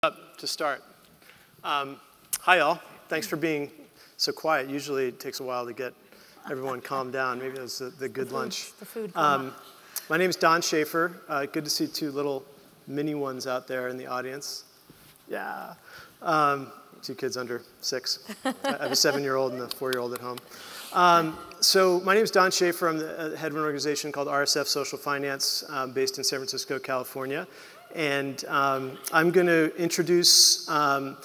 Up to start. Hi, all. Thanks for being so quiet. Usually it takes a while to get everyone calmed down. Maybe it was the good lunch. The food. My name is Don Shaffer. Good to see two little mini ones out there in the audience. Yeah. Two kids under 6. I have a 7-year-old and a 4-year-old at home. So my name is Don Shaffer. I'm the head of an organization called RSF Social Finance based in San Francisco, California. And I'm going to introduce my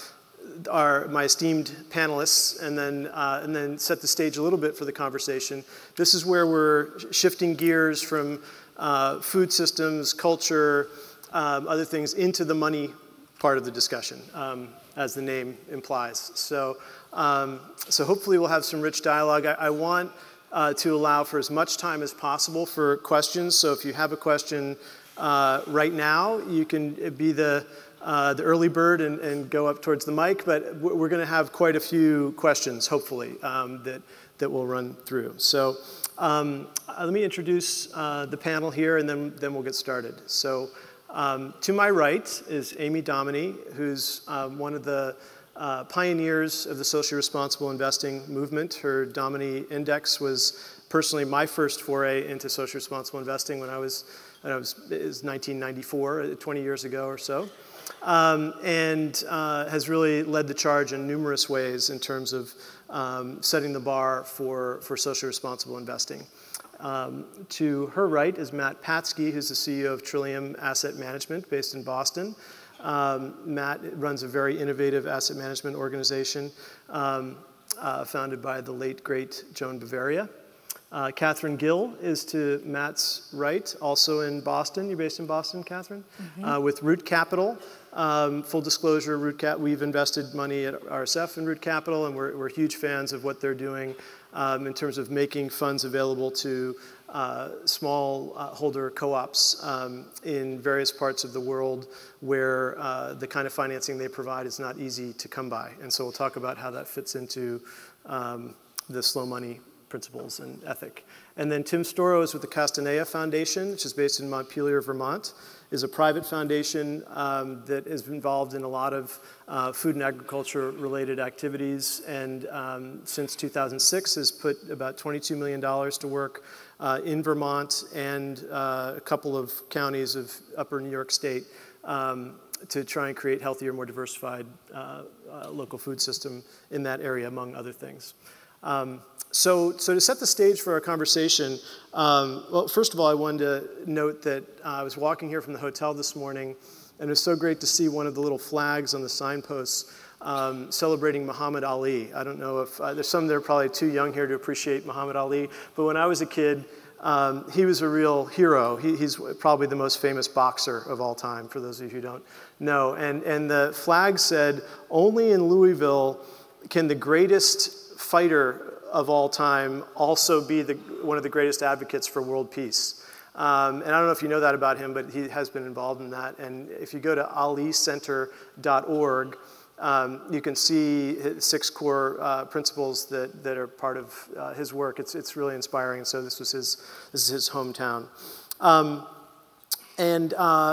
esteemed panelists and then set the stage a little bit for the conversation. This is where we're shifting gears from food systems, culture, other things into the money part of the discussion, as the name implies. So hopefully we'll have some rich dialogue. I want to allow for as much time as possible for questions. So if you have a question right now, you can be the early bird and go up towards the mic, but we're going to have quite a few questions, hopefully, that we'll run through. So let me introduce the panel here, and then we'll get started. So to my right is Amy Domini, who's one of the pioneers of the socially responsible investing movement. Her Domini index was personally my first foray into socially responsible investing when it was 1994, 20 years ago or so, and has really led the charge in numerous ways in terms of setting the bar for socially responsible investing. To her right is Matt Patsky, who's the CEO of Trillium Asset Management based in Boston. Matt runs a very innovative asset management organization founded by the late, great Joan Bavaria. Catherine Gill is to Matt's right, also in Boston. You're based in Boston, Catherine? Mm-hmm. With Root Capital. Full disclosure, we've invested money at RSF in Root Capital, and we're huge fans of what they're doing in terms of making funds available to small holder co-ops in various parts of the world where the kind of financing they provide is not easy to come by. And so we'll talk about how that fits into the slow money principles and ethic. And then Tim Storrow is with the Castanea Foundation, which is based in Montpelier, Vermont, is a private foundation that is involved in a lot of food and agriculture related activities, and since 2006 has put about $22 million to work in Vermont and a couple of counties of upper New York State to try and create healthier, more diversified local food system in that area, among other things. So to set the stage for our conversation, well, first of all, I wanted to note that I was walking here from the hotel this morning, and it was so great to see one of the little flags on the signposts celebrating Muhammad Ali. I don't know if there's some that are probably too young here to appreciate Muhammad Ali, but when I was a kid, he was a real hero. He's probably the most famous boxer of all time, for those of you who don't know. And the flag said, only in Louisville can the greatest fighter of all time also be one of the greatest advocates for world peace. And I don't know if you know that about him, but he has been involved in that. And if you go to alicenter.org, you can see 6 core principles that are part of his work. It's really inspiring. So this is his hometown.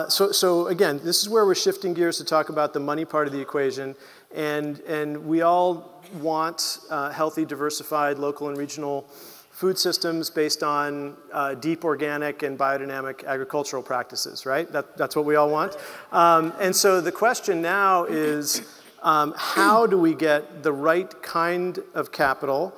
So again, this is where we're shifting gears to talk about the money part of the equation. And we all want healthy, diversified, local and regional food systems based on deep organic and biodynamic agricultural practices, right? That's what we all want. And so the question now is, how do we get the right kind of capital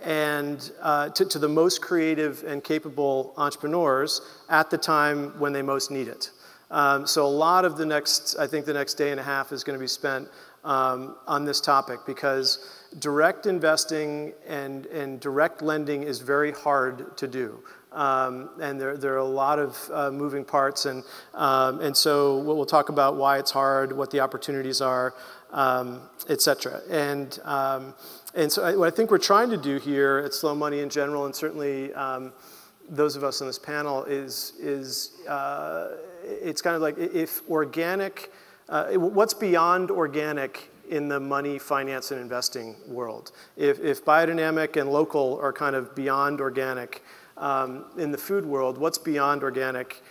and to the most creative and capable entrepreneurs at the time when they most need it? So a lot of the next day and a half is going to be spent on this topic, because direct investing and direct lending is very hard to do. And there are a lot of moving parts, and so we'll talk about why it's hard, what the opportunities are, et cetera. And so what I think we're trying to do here at Slow Money in general, and certainly those of us on this panel, is it's kind of like, if organic, what's beyond organic in the money, finance, and investing world? If biodynamic and local are kind of beyond organic in the food world, what's beyond organic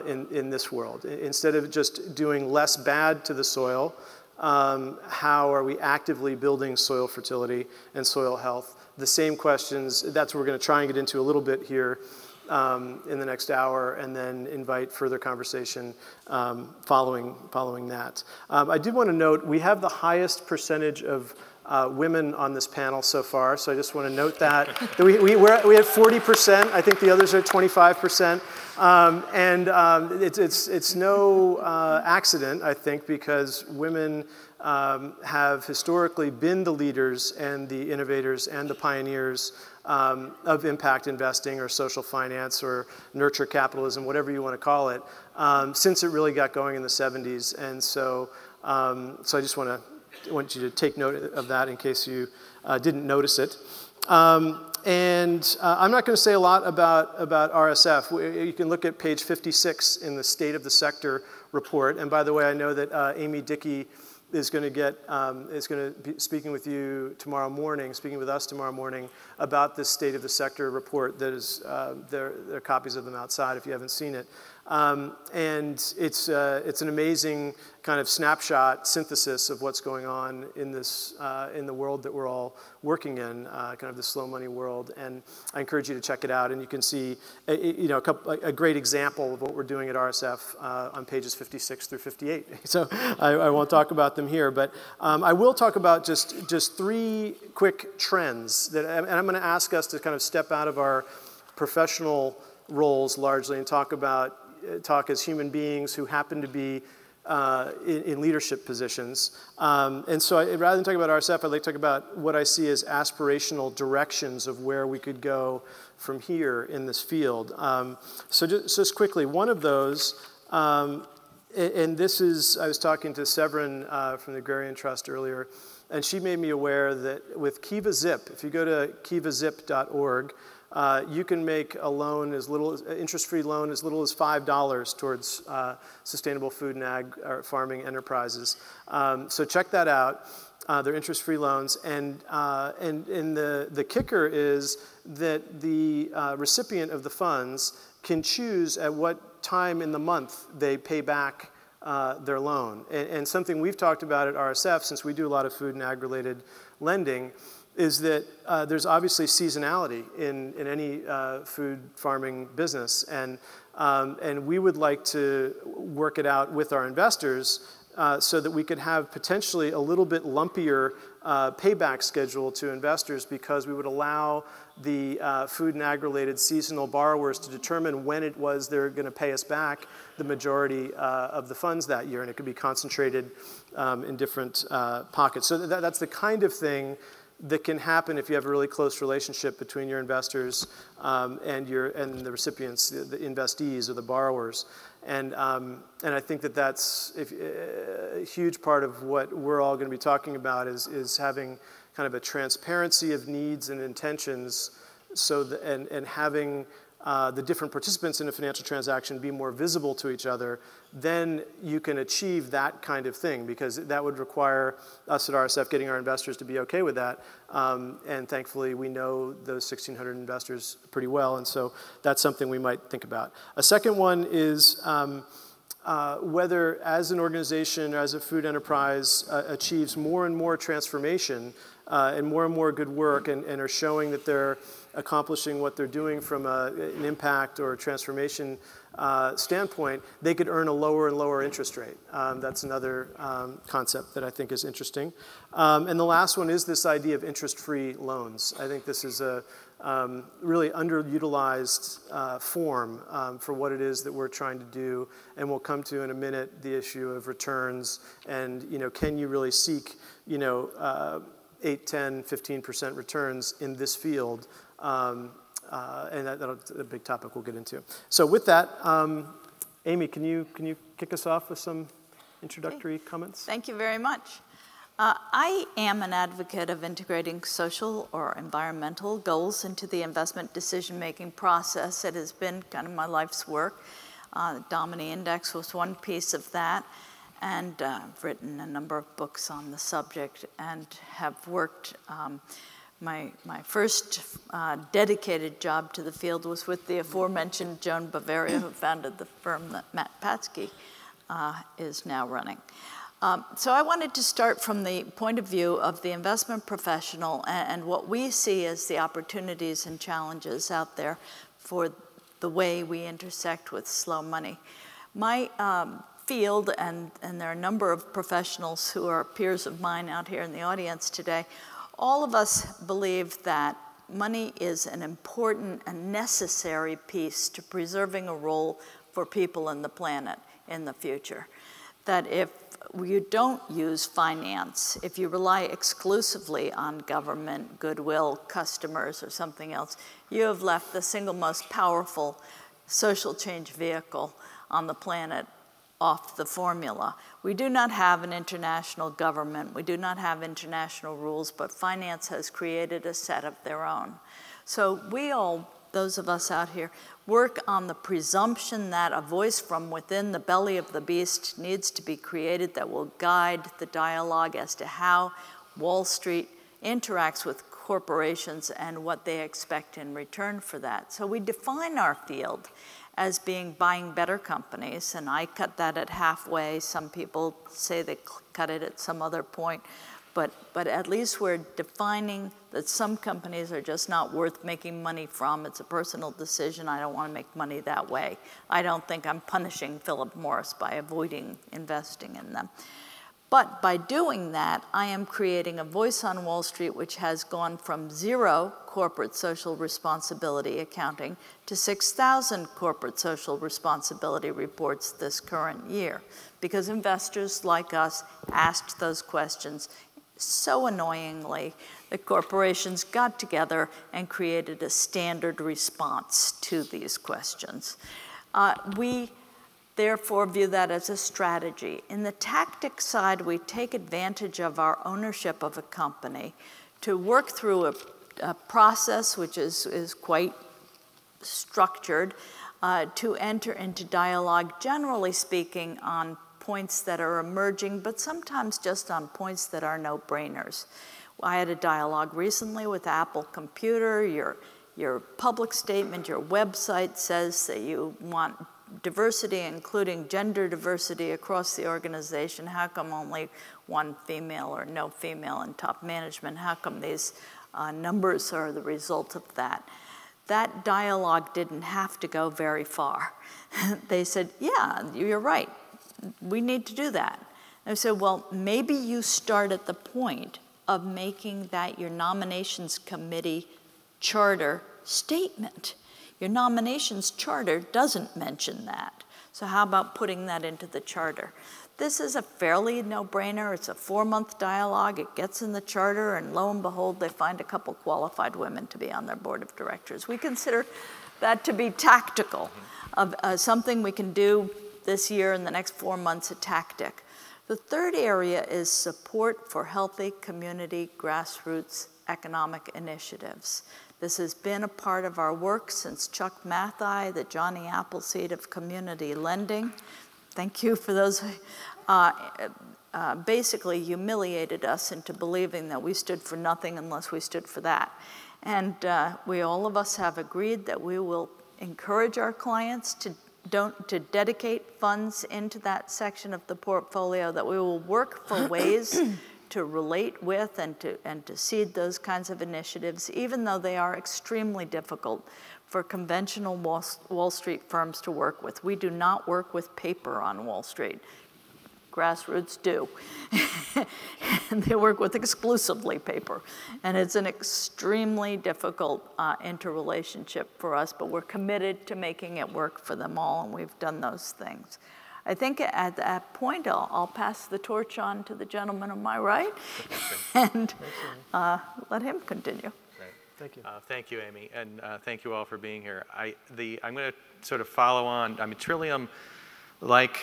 in this world. Instead of just doing less bad to the soil, how are we actively building soil fertility and soil health? The same questions, that's what we're going to try and get into a little bit here in the next hour, and then invite further conversation following that. I did want to note, we have the highest percentage of women on this panel so far, so I just want to note that. We have 40%, I think the others are 25%. It's no accident, I think, because women have historically been the leaders and the innovators and the pioneers of impact investing or social finance or nurture capitalism, whatever you want to call it, since it really got going in the 70s. And so I just want you to take note of that in case you didn't notice it. I'm not going to say a lot about RSF. You can look at page 56 in the State of the Sector report. And by the way, I know that Amy Dickey is going to be speaking with you tomorrow morning, speaking with us tomorrow morning about this State of the Sector report. That is, there are copies of them outside if you haven't seen it. And it's an amazing kind of snapshot synthesis of what's going on in this in the world that we're all working in, kind of the slow money world. And I encourage you to check it out. And you can see, a great example of what we're doing at RSF on pages 56 through 58. So I won't talk about them here, but I will talk about just three quick trends that, and I'm going to ask us to kind of step out of our professional roles largely and talk as human beings who happen to be in leadership positions. And so rather than talk about RSF, I'd like to talk about what I see as aspirational directions of where we could go from here in this field. So just quickly, one of those, and this is, I was talking to Severin from the Agrarian Trust earlier, and she made me aware that with Kiva Zip, if you go to kivazip.org, you can make a loan interest-free loan as little as $5 towards sustainable food and ag or farming enterprises. So check that out. They're interest-free loans, and the kicker is that the recipient of the funds can choose at what time in the month they pay back their loan. And something we've talked about at RSF, since we do a lot of food and ag-related lending, is that there's obviously seasonality in any food farming business, and we would like to work it out with our investors so that we could have potentially a little bit lumpier payback schedule to investors, because we would allow the food and ag-related seasonal borrowers to determine when it was they're going to pay us back the majority of the funds that year, and it could be concentrated in different pockets. So that's the kind of thing that can happen if you have a really close relationship between your investors and the recipients, the investees or the borrowers. And I think that's a huge part of what we're all going to be talking about is having kind of a transparency of needs and intentions, and having the different participants in a financial transaction be more visible to each other. Then you can achieve that kind of thing, because that would require us at RSF getting our investors to be okay with that. And thankfully, we know those 1,600 investors pretty well, and so that's something we might think about. A second one is whether, as an organization or as a food enterprise, achieves more and more transformation and more good work, and are showing that they're accomplishing what they're doing from an impact or a transformation standpoint, they could earn a lower and lower interest rate. That's another concept that I think is interesting. And the last one is this idea of interest-free loans. I think this is a really underutilized form for what it is that we're trying to do. And we'll come to in a minute the issue of returns and, can you really seek, 8, 10, 15% returns in this field? And that's a big topic we'll get into. So with that, Amy, can you kick us off with some introductory comments? Thank you very much. I am an advocate of integrating social or environmental goals into the investment decision-making process. It has been kind of my life's work. The Domini Index was one piece of that. And I've written a number of books on the subject and have worked My first dedicated job to the field was with the aforementioned Joan Bavaria, who founded the firm that Matt Patsky is now running. So I wanted to start from the point of view of the investment professional and what we see as the opportunities and challenges out there for the way we intersect with slow money. My field, and there are a number of professionals who are peers of mine out here in the audience today, all of us believe that money is an important and necessary piece to preserving a role for people and the planet in the future. That if you don't use finance, if you rely exclusively on government, goodwill, customers, or something else, you have left the single most powerful social change vehicle on the planet off the formula. We do not have an international government. We do not have international rules, but finance has created a set of their own. So we all, those of us out here, work on the presumption that a voice from within the belly of the beast needs to be created that will guide the dialogue as to how Wall Street interacts with corporations and what they expect in return for that. So we define our field as being buying better companies, and I cut that at halfway. Some people say they cut it at some other point, but at least we're defining that some companies are just not worth making money from. It's a personal decision. I don't want to make money that way. I don't think I'm punishing Philip Morris by avoiding investing in them. But by doing that, I am creating a voice on Wall Street which has gone from 0 corporate social responsibility accounting to 6,000 corporate social responsibility reports this current year, because investors like us asked those questions so annoyingly that corporations got together and created a standard response to these questions. We therefore view that as a strategy. In the tactic side, we take advantage of our ownership of a company to work through a process which is quite structured to enter into dialogue, generally speaking, on points that are emerging, but sometimes just on points that are no-brainers. I had a dialogue recently with Apple Computer. Your public statement, your website says that you want diversity, including gender diversity across the organization. How come only one female or no female in top management? How come these numbers are the result of that? That dialogue didn't have to go very far. They said, yeah, you're right. We need to do that. And I said, well, maybe you start at the point of making that your nominations committee charter statement. Your nominations charter doesn't mention that. So how about putting that into the charter? This is a fairly no-brainer. It's a 4-month dialogue. It gets in the charter, and lo and behold, they find a couple qualified women to be on their board of directors. We consider that to be tactical, of something we can do this year in the next 4 months, a tactic. The third area is support for healthy community grassroots economic initiatives. This has been a part of our work since Chuck Mathai, the Johnny Appleseed of community lending. Thank you for those basically humiliated us into believing that we stood for nothing unless we stood for that. And all of us have agreed that we will encourage our clients to dedicate funds into that section of the portfolio, that we will work for ways to relate with and to seed those kinds of initiatives, even though they are extremely difficult for conventional Wall Street firms to work with. We do not work with paper on Wall Street. Grassroots do. And they work with exclusively paper. And it's an extremely difficult interrelationship for us, but we're committed to making it work for them all, and we've done those things. I think at that point, I'll pass the torch on to the gentleman on my right and let him continue. Great. Thank you. Thank you, Amy, and thank you all for being here. I'm going to sort of follow on. I mean, Trillium, like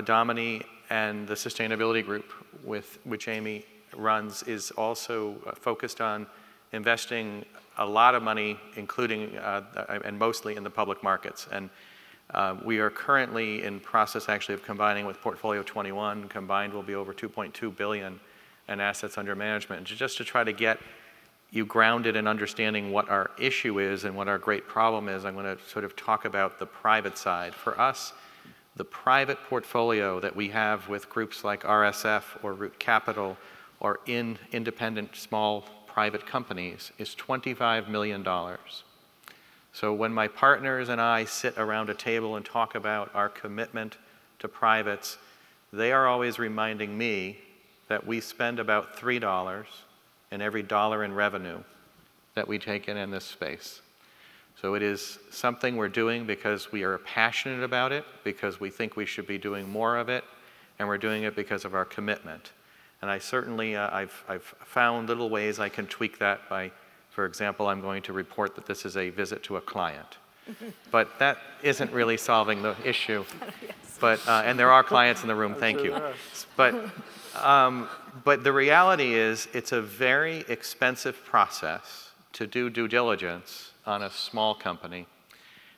Domini and the sustainability group which Amy runs, is also focused on investing a lot of money, including and mostly in the public markets. And we are currently in process actually of combining with Portfolio 21. Combined will be over $2.2 billion in assets under management, just to try to get you ground it in understanding what our issue is and what our great problem is, I'm going to sort of talk about the private side. For us, the private portfolio that we have with groups like RSF or Root Capital or in independent small private companies is $25 million. So when my partners and I sit around a table and talk about our commitment to privates, they are always reminding me that we spend about $3 in every dollar in revenue that we take in this space. So it is something we're doing because we are passionate about it, because we think we should be doing more of it, and we're doing it because of our commitment. And I certainly, I've found little ways I can tweak that by, for example, I'm going to report that this is a visit to a client. But that isn't really solving the issue. Yes. But, and there are clients in the room, thank you. But the reality is it's a very expensive process to do due diligence on a small company.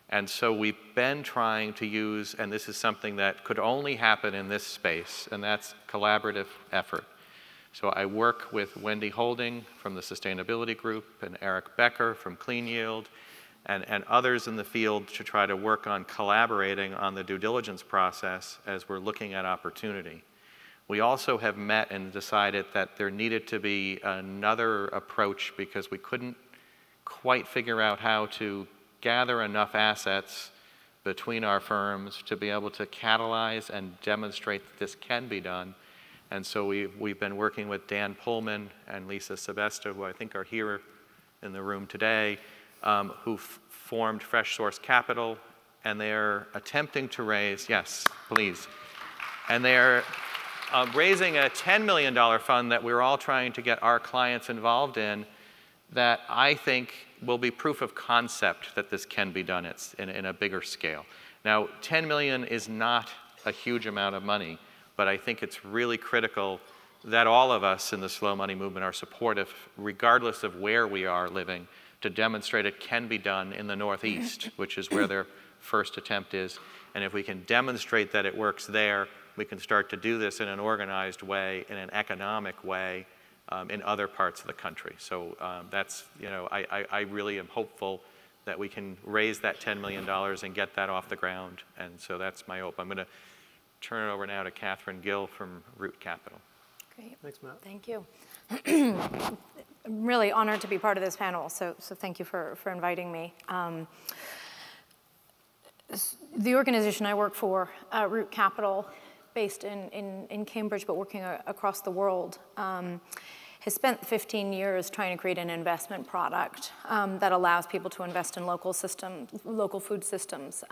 And so we've been trying to use, and this is something that could only happen in this space, and that's collaborative effort. So I work with Wendy Holding from the Sustainability Group and Eric Becker from Clean Yield and others in the field to try to work on collaborating on the due diligence process as we're looking at opportunity. We also have met and decided that there needed to be another approach because we couldn't quite figure out how to gather enough assets between our firms to be able to catalyze and demonstrate that this can be done. And so we've been working with Dan Pullman and Lisa Sebesta, who I think are here in the room today, who formed Fresh Source Capital, and they're attempting to raise, yes, please, and they're raising a $10 million fund that we're all trying to get our clients involved in that I think will be proof of concept that this can be done in a bigger scale. Now, 10 million is not a huge amount of money, but I think it's really critical that all of us in the slow money movement are supportive, regardless of where we are living, to demonstrate it can be done in the Northeast, which is where their first attempt is. And if we can demonstrate that it works there, we can start to do this in an organized way, in an economic way, in other parts of the country. So that's, you know, I really am hopeful that we can raise that $10 million and get that off the ground. And so that's my hope. I'm going to turn it over now to Catherine Gill from Root Capital. Great. Thanks, Matt. Thank you. I'm really honored to be part of this panel, so thank you for inviting me. The organization I work for, Root Capital, based in Cambridge but working across the world, has spent 15 years trying to create an investment product that allows people to invest in local food systems,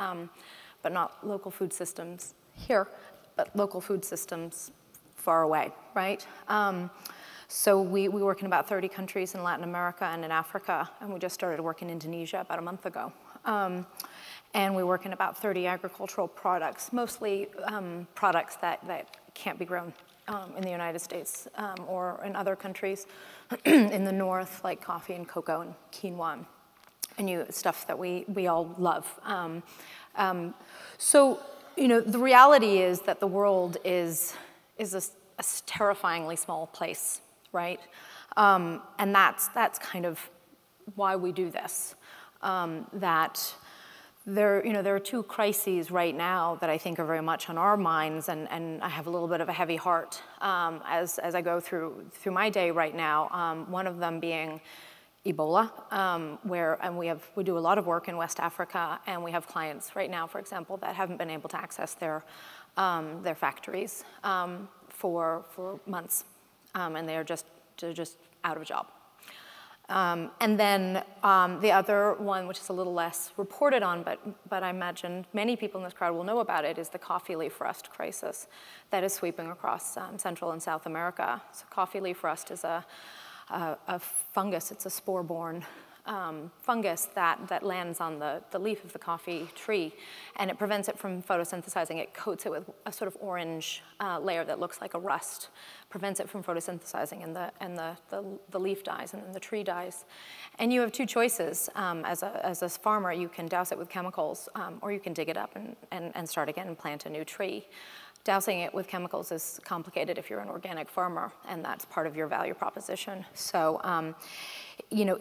but not local food systems here, but local food systems far away, right? So we work in about 30 countries in Latin America and in Africa, and we just started work in Indonesia about a month ago. And we work in about 30 agricultural products, mostly products that can't be grown in the United States or in other countries in the north, like coffee and cocoa and quinoa, and stuff that we all love. So, you know, the reality is that the world is a terrifyingly small place, right? And that's kind of why we do this. There are two crises right now that I think are very much on our minds, and I have a little bit of a heavy heart as I go through my day right now. One of them being Ebola, we do a lot of work in West Africa, and we have clients right now, for example, that haven't been able to access their factories for months, and they're just out of a job. And then the other one, which is a little less reported on, but I imagine many people in this crowd will know about it, is the coffee leaf rust crisis that is sweeping across Central and South America. So coffee leaf rust is a fungus. It's a spore-borne fungus that lands on the leaf of the coffee tree, and it prevents it from photosynthesizing. It coats it with a sort of orange layer that looks like a rust, prevents it from photosynthesizing, and the leaf dies, and then the tree dies. And you have two choices. As a farmer, you can douse it with chemicals, or you can dig it up and start again and plant a new tree. dousing it with chemicals is complicated if you're an organic farmer, and that's part of your value proposition. So, you know,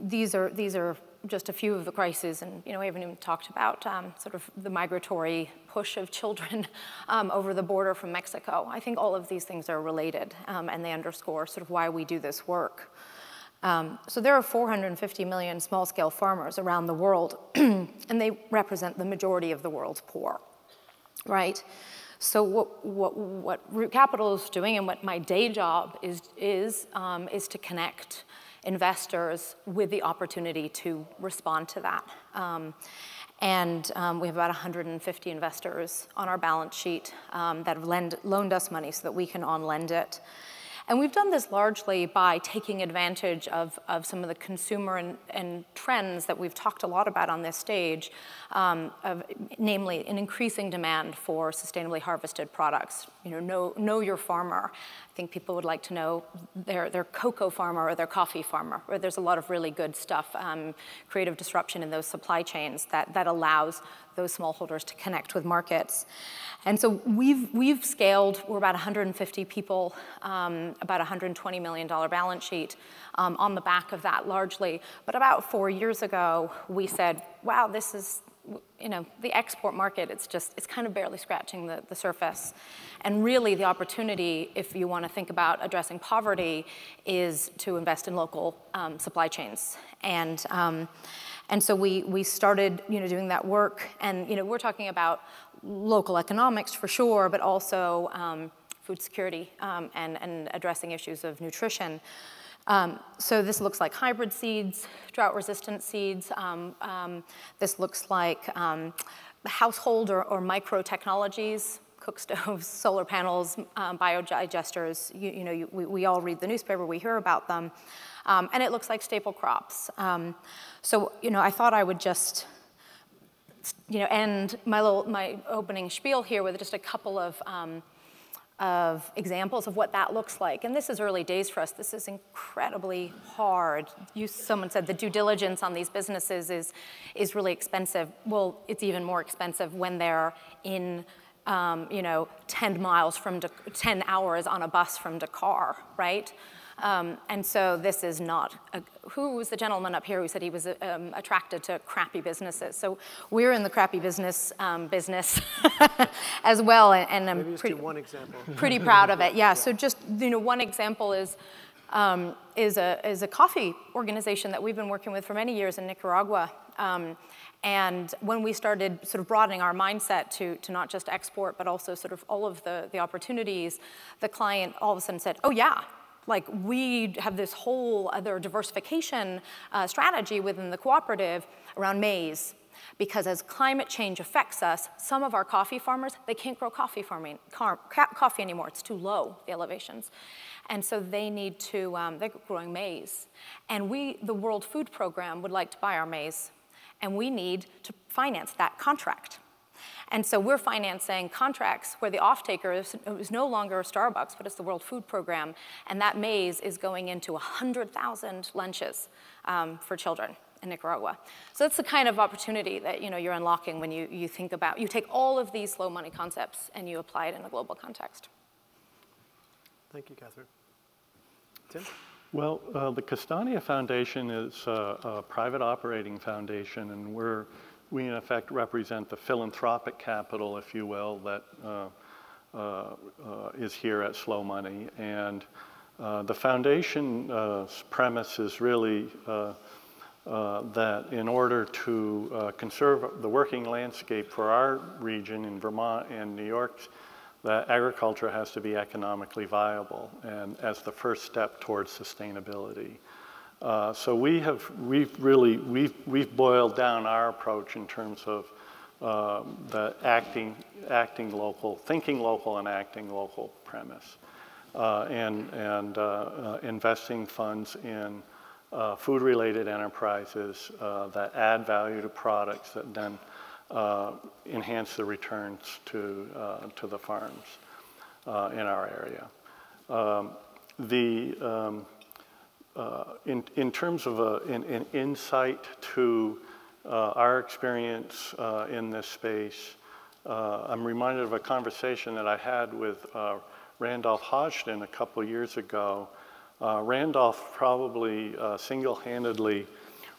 these are just a few of the crises, and you know, we haven't even talked about sort of the migratory push of children over the border from Mexico. I think all of these things are related, and they underscore sort of why we do this work. So there are 450 million small-scale farmers around the world, and they represent the majority of the world's poor, right? So what Root Capital is doing, and what my day job is to connect investors with the opportunity to respond to that. We have about 150 investors on our balance sheet that have loaned us money so that we can on-lend it. And we've done this largely by taking advantage of some of the consumer and trends that we've talked a lot about on this stage, namely an increasing demand for sustainably harvested products. You know your farmer. I think people would like to know their cocoa farmer or their coffee farmer, where there's a lot of really good stuff, creative disruption in those supply chains that allows those smallholders to connect with markets. And so we've scaled, we're about 150 people, about $120 million balance sheet on the back of that largely. But about 4 years ago, we said, wow, this is, you know, the export market, it's kind of barely scratching the surface. And really the opportunity, if you want to think about addressing poverty, is to invest in local supply chains. And so we started, you know, doing that work. And, you know, we're talking about local economics for sure, but also food security and addressing issues of nutrition. So this looks like hybrid seeds, drought-resistant seeds. This looks like household or micro technologies, cook stoves, solar panels, biodigesters. We all read the newspaper, we hear about them. And it looks like staple crops. So, you know, I thought I would just, you know, end my opening spiel here with just a couple of examples of what that looks like. And this is early days for us. This is incredibly hard. Someone said the due diligence on these businesses is really expensive. Well, it's even more expensive when they're in, you know, 10 hours on a bus from Dakar, right? And so this is not, who was the gentleman up here who said he was attracted to crappy businesses? So we're in the crappy business as well, and I'm pretty proud of it. Yeah, so just, you know, one example is a coffee organization that we've been working with for many years in Nicaragua. And when we started sort of broadening our mindset to not just export, but also sort of all of the opportunities, the client all of a sudden said, oh yeah, like we have this whole other diversification strategy within the cooperative around maize. Because as climate change affects us, some of our coffee farmers, they can't grow coffee anymore. It's too low, the elevations. And so they need to, they're growing maize. And the World Food Program would like to buy our maize. And we need to finance that contract. And so we're financing contracts where the off-taker is no longer Starbucks, but it's the World Food Program. And that maize is going into 100,000 lunches for children in Nicaragua. So that's the kind of opportunity that, you know, you're unlocking when you think about, you take all of these slow money concepts and you apply it in a global context. Thank you, Catherine. Tim? Well, the Castanea Foundation is a private operating foundation, and we in effect represent the philanthropic capital, if you will, that is here at Slow Money. And the foundation's premise is really that in order to conserve the working landscape for our region in Vermont and New York, that agriculture has to be economically viable, and as the first step towards sustainability. So we've boiled down our approach in terms of the acting local, thinking local, and acting local premise, and investing funds in food-related enterprises that add value to products that then enhance the returns to the farms in our area. In terms of an insight to our experience in this space, I'm reminded of a conversation that I had with Randolph Hodgson a couple years ago. Randolph probably single-handedly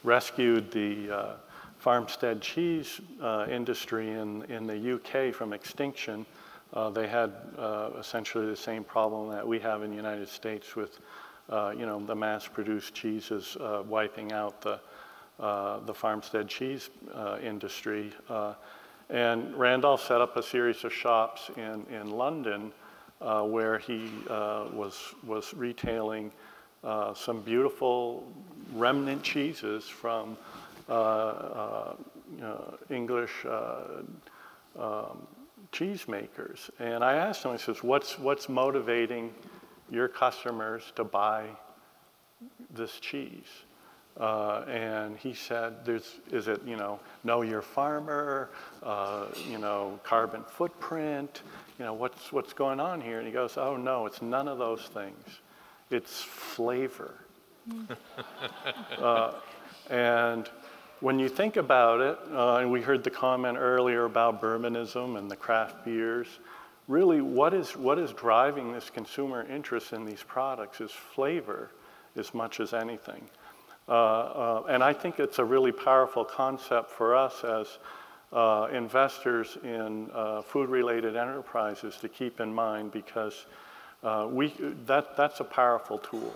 rescued the farmstead cheese industry in the UK from extinction. They had essentially the same problem that we have in the United States with the mass-produced cheeses wiping out the farmstead cheese industry. And Randolph set up a series of shops in London where he was retailing some beautiful remnant cheeses from English cheesemakers. And I asked him, I says, what's motivating your customers to buy this cheese? And he said, is it, know your farmer, carbon footprint, what's going on here? And he goes, oh no, it's none of those things. It's flavor. And when you think about it, and we heard the comment earlier about bourbonism and the craft beers, really what is driving this consumer interest in these products is flavor as much as anything. And I think it's a really powerful concept for us as investors in food-related enterprises to keep in mind, because that's a powerful tool.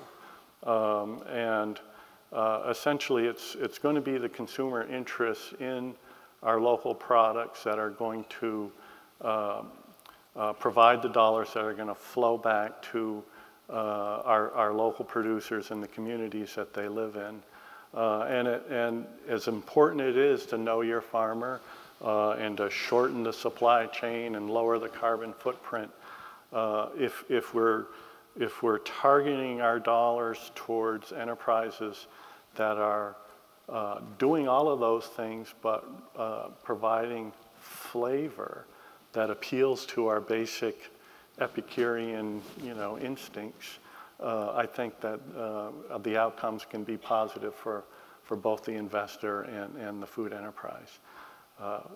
Essentially, it's going to be the consumer interest in our local products that are going to provide the dollars that are going to flow back to our local producers and the communities that they live in. And as important it is to know your farmer and to shorten the supply chain and lower the carbon footprint, if we're targeting our dollars towards enterprises that are doing all of those things but providing flavor that appeals to our basic Epicurean, instincts, I think that the outcomes can be positive for both the investor and the food enterprise.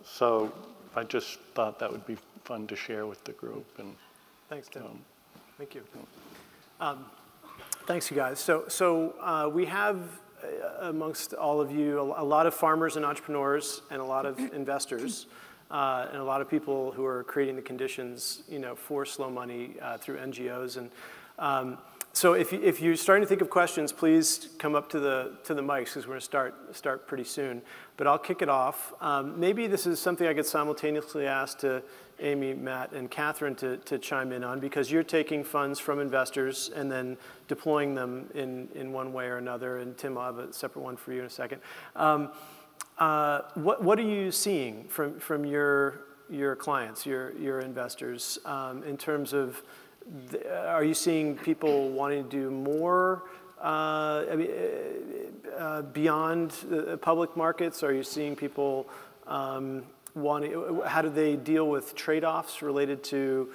So I just thought that would be fun to share with the group. And thanks, Tim. Thank you. Thanks, you guys. So we have amongst all of you a lot of farmers and entrepreneurs and a lot of investors. And a lot of people who are creating the conditions, for slow money through NGOs. And so if you're starting to think of questions, please come up to the mics, because we're going to start pretty soon. But I'll kick it off. Maybe this is something I could simultaneously ask to Amy, Matt, and Catherine to chime in on, because you're taking funds from investors and then deploying them in one way or another. And Tim, I'll have a separate one for you in a second. What are you seeing from your clients, your investors, in terms of, are you seeing people wanting to do more beyond the public markets? Are you seeing people wanting, how do they deal with trade-offs related to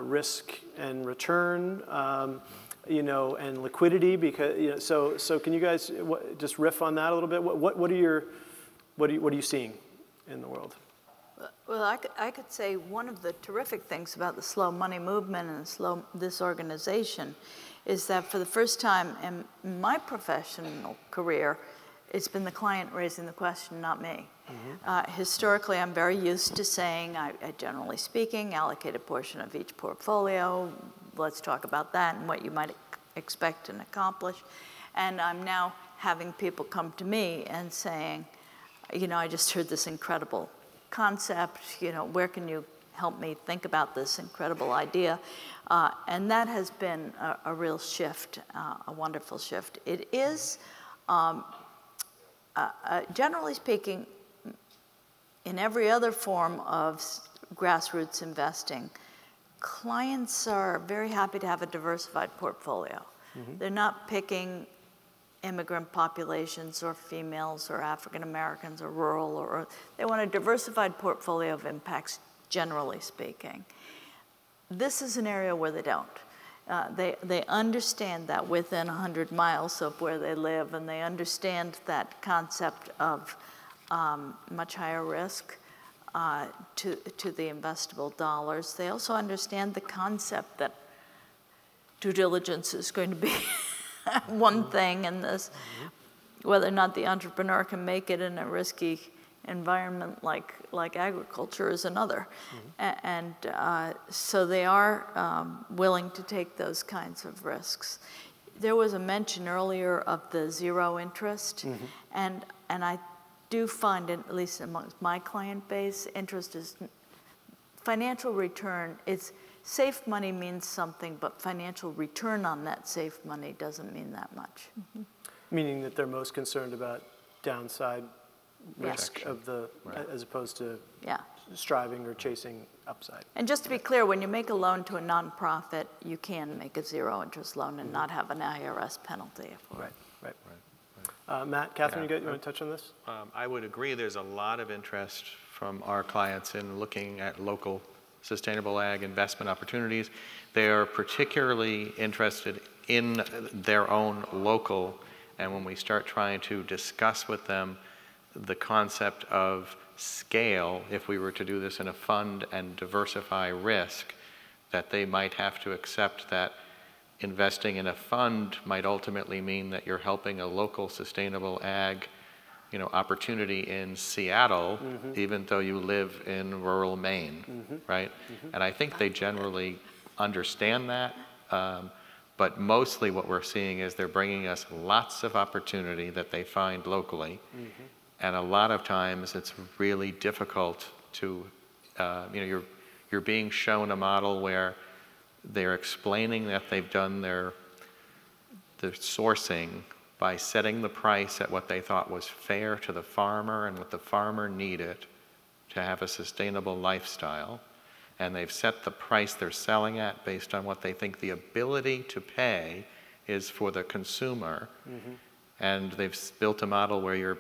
risk and return, and liquidity? Because, so can you guys just riff on that a little bit? What are you seeing in the world? Well, I could say one of the terrific things about the slow money movement and this organization is that for the first time in my professional career, it's been the client raising the question, not me. Mm-hmm. Historically, I'm very used to saying, I generally speaking, allocate a portion of each portfolio. Let's talk about that and what you might expect and accomplish. And I'm now having people come to me and saying, I just heard this incredible concept, where can you help me think about this incredible idea? And that has been a real shift, a wonderful shift. It is, generally speaking, in every other form of grassroots investing, clients are very happy to have a diversified portfolio. Mm-hmm. They're not picking immigrant populations or females or African Americans or rural, or they want a diversified portfolio of impacts, generally speaking. This is an area where they don't. They understand that within 100 miles of where they live, and they understand that concept of much higher risk. to the investable dollars. They also understand the concept that due diligence is going to be one thing in this, whether or not the entrepreneur can make it in a risky environment like agriculture is another. And so they are willing to take those kinds of risks. There was a mention earlier of the zero interest, and I do find, at least amongst my client base, interest is financial return. It's safe money means something, but financial return on that safe money doesn't mean that much. Meaning that they're most concerned about downside risk of the, as opposed to striving or chasing upside. And just to be clear, when you make a loan to a nonprofit, you can make a zero interest loan and not have an IRS penalty. Right. Matt, Catherine, you want to touch on this? I would agree. There's a lot of interest from our clients in looking at local sustainable ag investment opportunities. They are particularly interested in their own local, and when we start trying to discuss with them the concept of scale, if we were to do this in a fund and diversify risk, that they might have to accept that investing in a fund might ultimately mean that you're helping a local sustainable ag, opportunity in Seattle, even though you live in rural Maine, right? And I think they generally understand that, but mostly what we're seeing is they're bringing us lots of opportunity that they find locally, and a lot of times it's really difficult to, you're being shown a model where they're explaining that they've done the sourcing by setting the price at what they thought was fair to the farmer and what the farmer needed to have a sustainable lifestyle. And they've set the price they're selling at based on what they think the ability to pay is for the consumer. And they've built a model where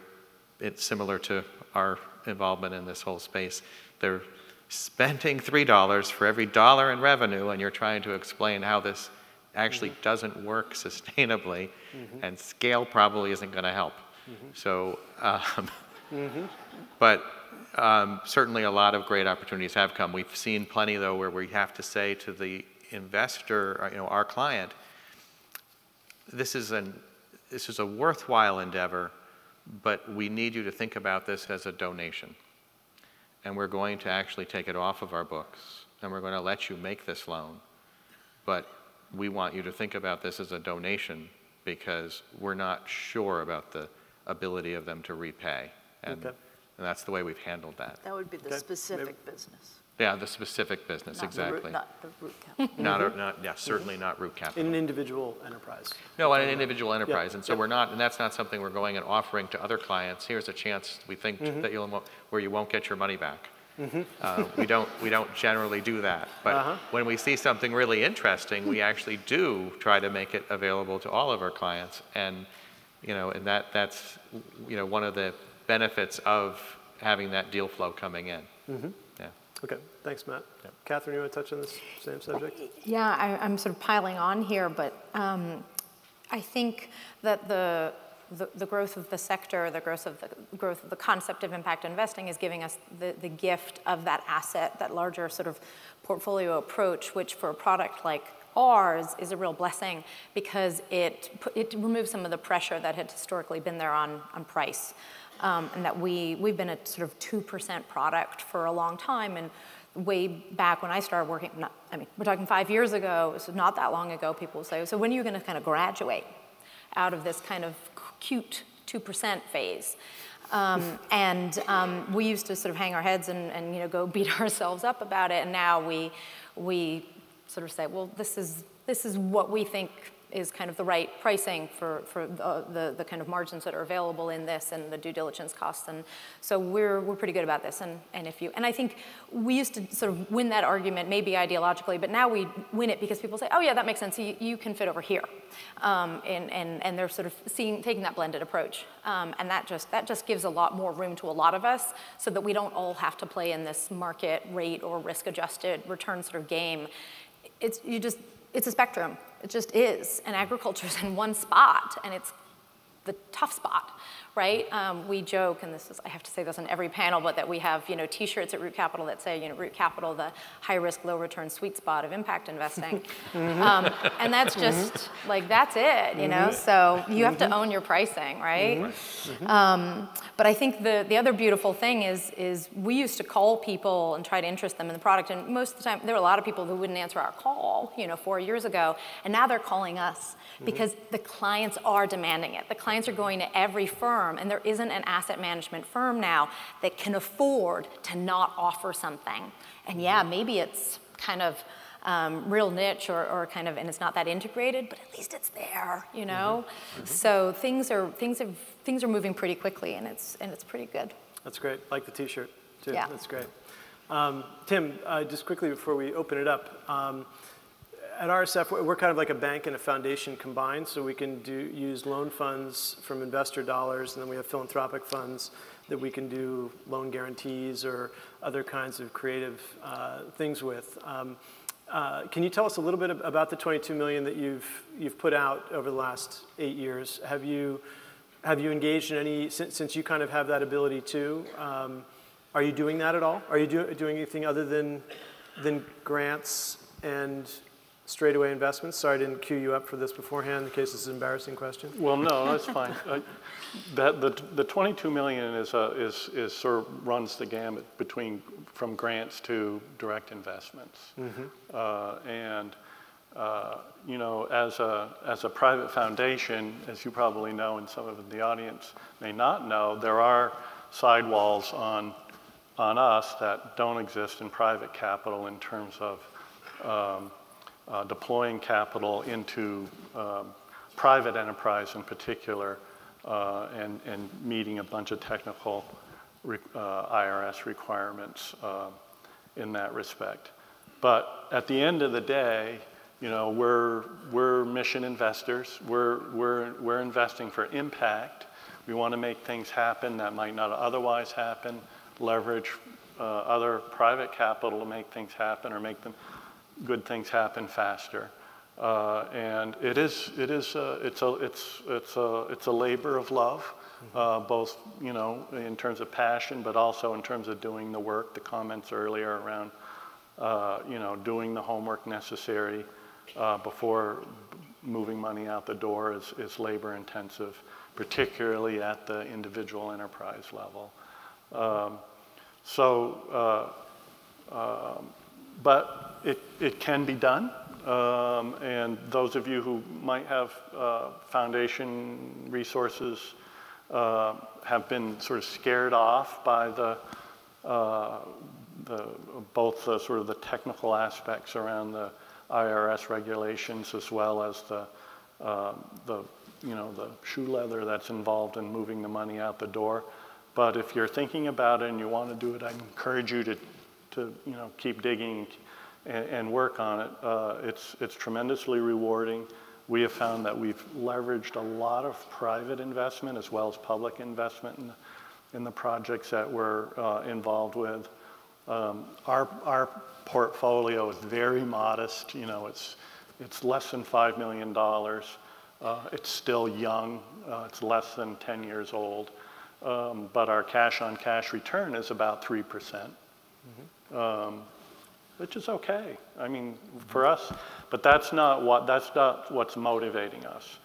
it's similar to our involvement in this whole space. They're spending $3 for every dollar in revenue, and you're trying to explain how this actually doesn't work sustainably, and scale probably isn't going to help. So, but certainly a lot of great opportunities have come. We've seen plenty, though, where we have to say to the investor, our client, this is a worthwhile endeavor, but we need you to think about this as a donation. And we're going to actually take it off of our books, and we're going to let you make this loan. But we want you to think about this as a donation because we're not sure about the ability of them to repay. And that's the way we've handled that. That would be the specific business. Yeah, the specific business, exactly. Not the root capital. Certainly not root capital. In an individual enterprise. No, in an individual enterprise. And so we're not, and that's not something we're going and offering to other clients. Here's a chance we think that where you won't get your money back. We don't generally do that. But when we see something really interesting, we actually do try to make it available to all of our clients. And, and that's, one of the benefits of having that deal flow coming in. Okay, thanks, Matt. Catherine, you want to touch on this same subject? Yeah, I'm sort of piling on here, but I think that the growth of the sector, the growth of the concept of impact investing is giving us the gift of that asset, that larger sort of portfolio approach, which for a product like ours is a real blessing because it removes some of the pressure that had historically been there on price. And that we've been a sort of 2% product for a long time, and way back when I started working, we're talking 5 years ago, so not that long ago, people would say, so when are you going to kind of graduate out of this kind of cute 2% phase? We used to sort of hang our heads and go beat ourselves up about it, and now we sort of say, well, this is what we think is kind of the right pricing for the kind of margins that are available in this and the due diligence costs. And so we're pretty good about this. And I think we used to sort of win that argument maybe ideologically, but now we win it because people say, oh yeah, that makes sense. You can fit over here. And they're sort of taking that blended approach. And that just gives a lot more room to a lot of us so that we don't all have to play in this market rate or risk adjusted return sort of game. It's a spectrum. It just is, and agriculture is in one spot, and tough spot, right? We joke, and this is, I have to say this on every panel, but that we have, T-shirts at Root Capital that say, Root Capital, the high risk, low return sweet spot of impact investing. And that's just, like, that's it, So you have to own your pricing, right? But I think the other beautiful thing is we used to call people and try to interest them in the product, and most of the time, there were a lot of people who wouldn't answer our call, 4 years ago, and now they're calling us because the clients are demanding it. The clients are going to every firm, and there isn't an asset management firm now that can afford to not offer something. And yeah, maybe it's kind of real niche or kind of, and it's not that integrated, but at least it's there, So things are moving pretty quickly, and it's pretty good. That's great. Like the T-shirt too. Yeah. That's great. Tim, just quickly before we open it up. At RSF, we're kind of like a bank and a foundation combined, so we can use loan funds from investor dollars, and then we have philanthropic funds that we can do loan guarantees or other kinds of creative things with. Can you tell us a little bit about the $22 million that you've put out over the last 8 years? Have you engaged in any, since you kind of have that ability too? Are you doing that at all? Are you doing anything other than grants and straightaway investments? Sorry, I didn't cue you up for this beforehand in case this is an embarrassing question. Well, no, that's fine. The $22 million is sort of runs the gamut from grants to direct investments. As a private foundation, as you probably know, and some of the audience may not know, there are sidewalls on us that don't exist in private capital in terms of deploying capital into private enterprise in particular, and meeting a bunch of technical IRS requirements in that respect. But at the end of the day, we're mission investors. We're investing for impact. We want to make things happen that might not otherwise happen, leverage other private capital to make things happen or make them good things happen faster, and it's a labor of love, both in terms of passion, but also in terms of doing the work. The comments earlier around doing the homework necessary before moving money out the door is labor intensive, particularly at the individual enterprise level. But it can be done, and those of you who might have foundation resources have been sort of scared off by both the sort of the technical aspects around the IRS regulations, as well as the shoe leather that's involved in moving the money out the door. But if you're thinking about it and you want to do it, I encourage you to keep digging and work on it. It's tremendously rewarding. We have found that we've leveraged a lot of private investment as well as public investment in the projects that we're involved with. Our portfolio is very modest. It's less than $5 million. It's still young. It's less than 10 years old. But our cash-on-cash return is about 3%. Which is okay. I mean, for us, but that's not what's motivating us.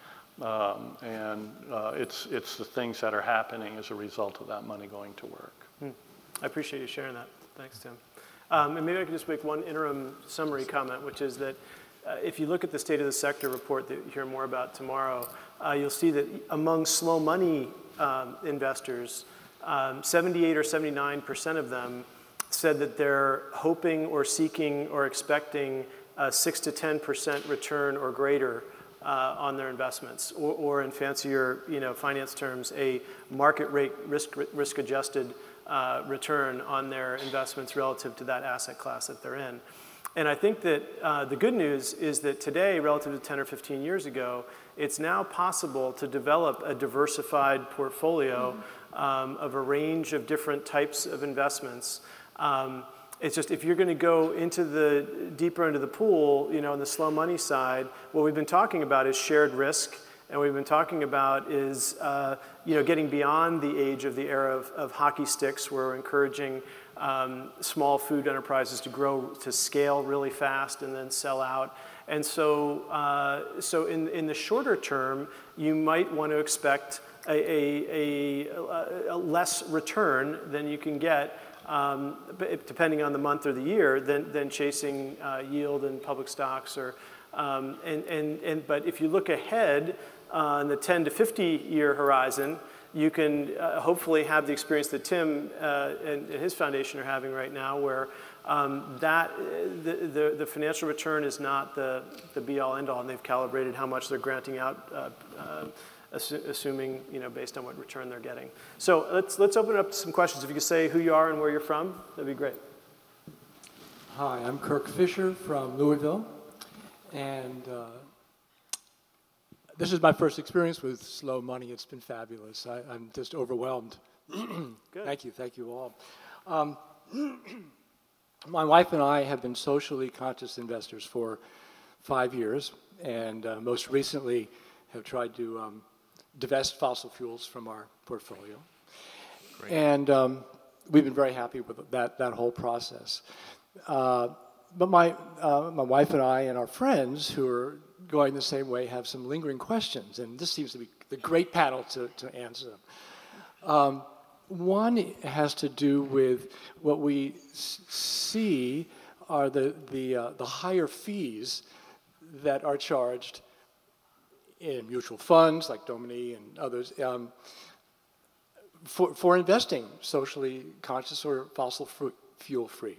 It's the things that are happening as a result of that money going to work. I appreciate you sharing that. Thanks, Tim. And maybe I could just make one interim summary comment, which is that if you look at the State of the Sector report that you hear more about tomorrow, you'll see that among slow money investors, 78 or 79% of them said that they're hoping or seeking or expecting a 6 to 10% return or greater on their investments, or in fancier finance terms, a market rate risk-adjusted return on their investments relative to that asset class that they're in. And I think that the good news is that today, relative to 10 or 15 years ago, it's now possible to develop a diversified portfolio of a range of different types of investments. It's just if you're going to go deeper into the pool, on the slow money side, what we've been talking about is shared risk and what we've been talking about is getting beyond the age of the era of hockey sticks, where we're encouraging small food enterprises to grow to scale really fast and then sell out. And so, in the shorter term, you might want to expect a less return than you can get, depending on the month or the year, than chasing yield in public stocks. But if you look ahead on the 10 to 50-year horizon, you can hopefully have the experience that Tim and his foundation are having right now, where the financial return is not the be-all, end-all, and they've calibrated how much they're granting out, assuming based on what return they're getting. So let's open it up to some questions. If you could say who you are and where you're from, that'd be great. Hi, I'm Kirk Fisher from Louisville, and this is my first experience with slow money. It's been fabulous. I'm just overwhelmed. Good. Thank you all. My wife and I have been socially conscious investors for 5 years, and most recently have tried to divest fossil fuels from our portfolio. Great. And we've been very happy with that whole process. But my wife and I and our friends who are going the same way have some lingering questions, and this seems to be the great panel to answer them. One has to do with what we see are the higher fees that are charged in mutual funds like Domini and others for investing socially conscious or fossil fuel free.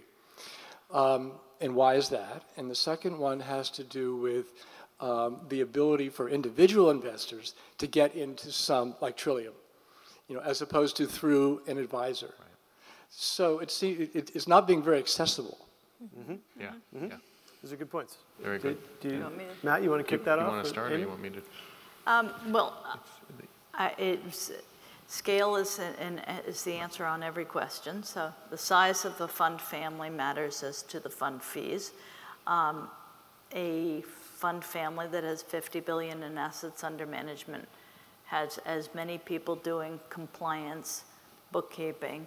And why is that? And the second one has to do with the ability for individual investors to get into some, like Trillium, as opposed to through an advisor. Right. So it's not being very accessible. Mm-hmm. Yeah. Mm-hmm. Yeah. Those are good points. Very good. Matt, you want to kick that off? You want to start, or you want me to? Scale is the answer on every question. So the size of the fund family matters as to the fund fees. A fund family that has $50 billion in assets under management has as many people doing compliance, bookkeeping,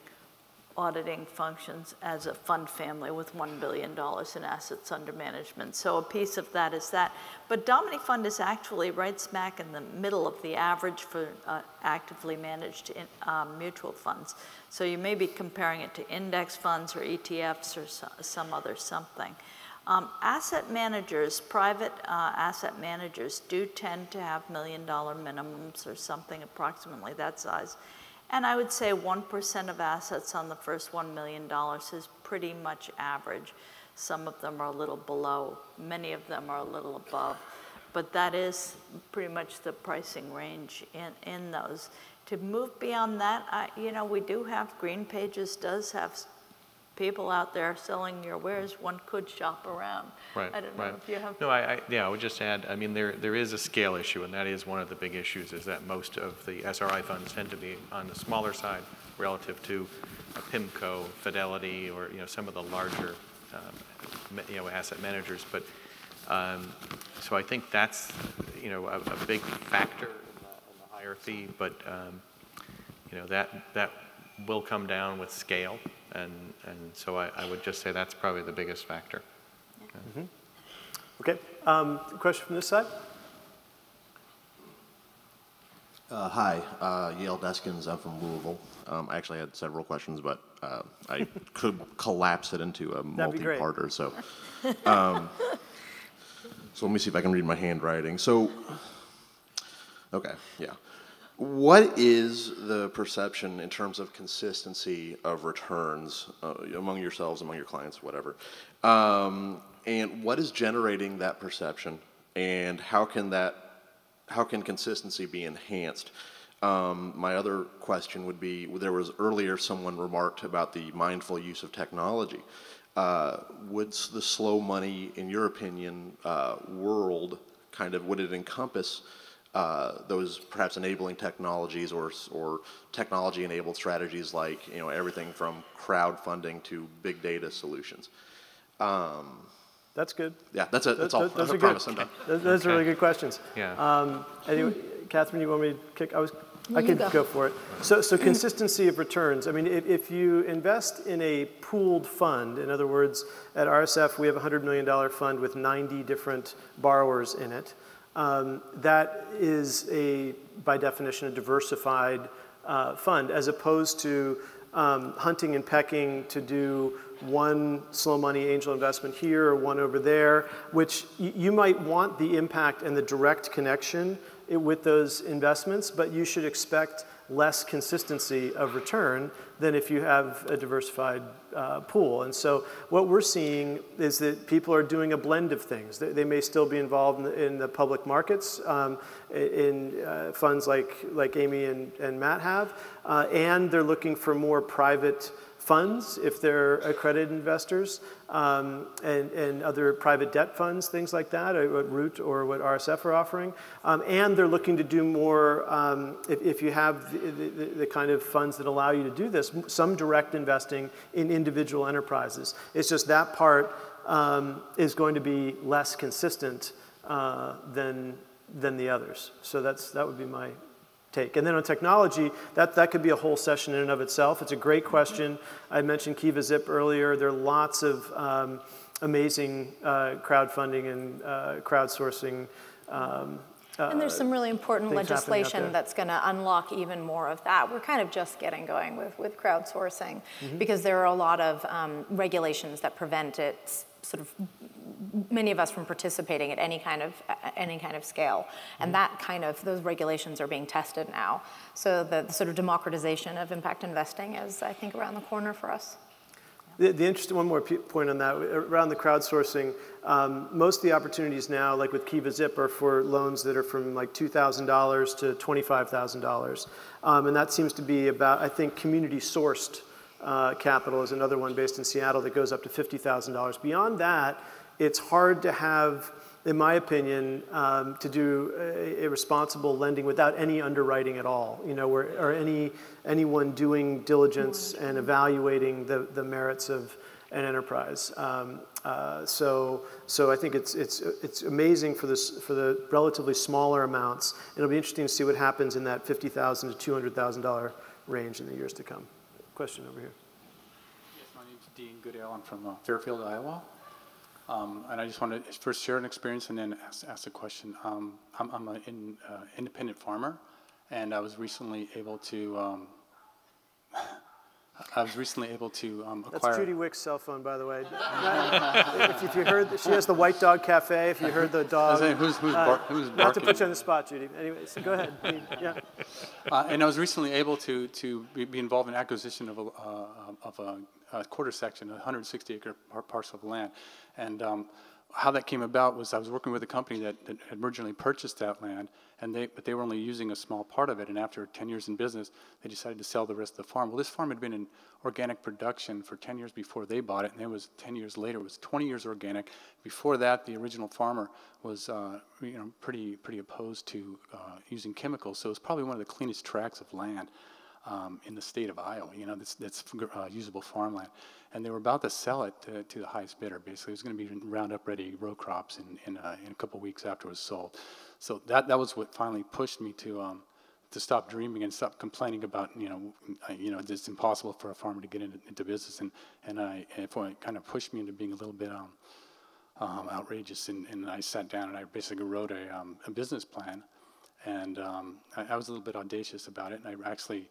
auditing functions as a fund family with $1 billion in assets under management. So a piece of that is that. But Domini Fund is actually right smack in the middle of the average for actively managed mutual funds. So you may be comparing it to index funds or ETFs or some other something. Asset managers, private asset managers do tend to have $1 million minimums or something approximately that size. And I would say 1% of assets on the first $1 million is pretty much average. Some of them are a little below, many of them are a little above. But that is pretty much the pricing range in those. To move beyond that, we do have, Green Pages does have people out there selling your wares. One could shop around. Right. I don't know if you have. No, I would just add, there is a scale issue, and that is one of the big issues, is that most of the SRI funds tend to be on the smaller side relative to PIMCO, Fidelity, or some of the larger asset managers. But so I think that's a big factor in the higher fee. But that will come down with scale. And so I would just say that's probably the biggest factor. Mm-hmm. Okay, question from this side? Hi, Yale Deskins, I'm from Louisville. I actually had several questions, but I could collapse it into a multi-parter. So, so let me see if I can read my handwriting. So, okay, yeah. What is the perception in terms of consistency of returns among yourselves, among your clients, whatever? And what is generating that perception, and how can consistency be enhanced? My other question would be, there was earlier someone remarked about the mindful use of technology. Would the slow money, in your opinion, world would it encompass those perhaps enabling technologies or technology-enabled strategies like everything from crowdfunding to big data solutions? That's good. Yeah, that's it. That's all. I promise I'm done. Those are really good questions. Yeah. Anyway, Catherine, you want me to kick? I could go for it. So consistency of returns. I mean, if you invest in a pooled fund, in other words, at RSF we have a $100 million fund with 90 different borrowers in it. That is by definition, a diversified fund, as opposed to hunting and pecking to do one slow money angel investment here or one over there, which you might want the impact and the direct connection with those investments, but you should expect less consistency of return than if you have a diversified pool. And so what we're seeing is that people are doing a blend of things. They may still be involved in the public markets, in funds like Amy and Matt have, and they're looking for more private funds if they're accredited investors, and other private debt funds, things like that, what Root or what RSF are offering. And they're looking to do more, if you have the kind of funds that allow you to do this, some direct investing in individual enterprises. It's just that part is going to be less consistent than the others. So that would be my take. And then on technology, that could be a whole session in and of itself. It's a great question. I mentioned Kiva Zip earlier. There are lots of amazing crowdfunding and crowdsourcing. And there's some really important legislation that's going to unlock even more of that. We're kind of just getting going with crowdsourcing, because there are a lot of regulations that prevent it, sort of many of us from participating at any kind of scale, and those regulations are being tested now. So the sort of democratization of impact investing is, I think, around the corner for us. The interesting, one more point on that, around the crowdsourcing, most of the opportunities now, like with Kiva Zip, are for loans that are from like $2,000 to $25,000. And that seems to be about, I think, community-sourced capital is another one based in Seattle that goes up to $50,000. Beyond that, it's hard to have, in my opinion, to do a responsible lending without any underwriting at all, or anyone doing diligence and evaluating the merits of an enterprise. So I think it's amazing for the relatively smaller amounts. It'll be interesting to see what happens in that $50,000 to $200,000 range in the years to come. Question over here. Yes, my name is Dean Goodale. I'm from Fairfield, Iowa. And I just want to first share an experience and then ask a question. I'm an independent farmer, and I was recently able to acquire. That's Judy Wick's cell phone, by the way. if you heard, she has the White Dog Cafe. If you heard the dog. Who's barking? Not to put you on the spot, Judy. Anyway, so go ahead. Yeah. And I was recently able to be involved in acquisition of a quarter section, a 160-acre parcel of land. And how that came about was I was working with a company that had originally purchased that land, but they were only using a small part of it. And after 10 years in business, they decided to sell the rest of the farm. Well, this farm had been in organic production for 10 years before they bought it, and it was 10 years later. It was 20 years organic. Before that, the original farmer was pretty opposed to using chemicals. So it was probably one of the cleanest tracts of land in the state of Iowa, that's usable farmland. And they were about to sell it to the highest bidder, basically. It was going to be Roundup Ready row crops in a couple weeks after it was sold. So that was what finally pushed me to stop dreaming and stop complaining about, it's impossible for a farmer to get into business. And it kind of pushed me into being a little bit outrageous. And I sat down and I basically wrote a business plan. And I was a little bit audacious about it, and I actually,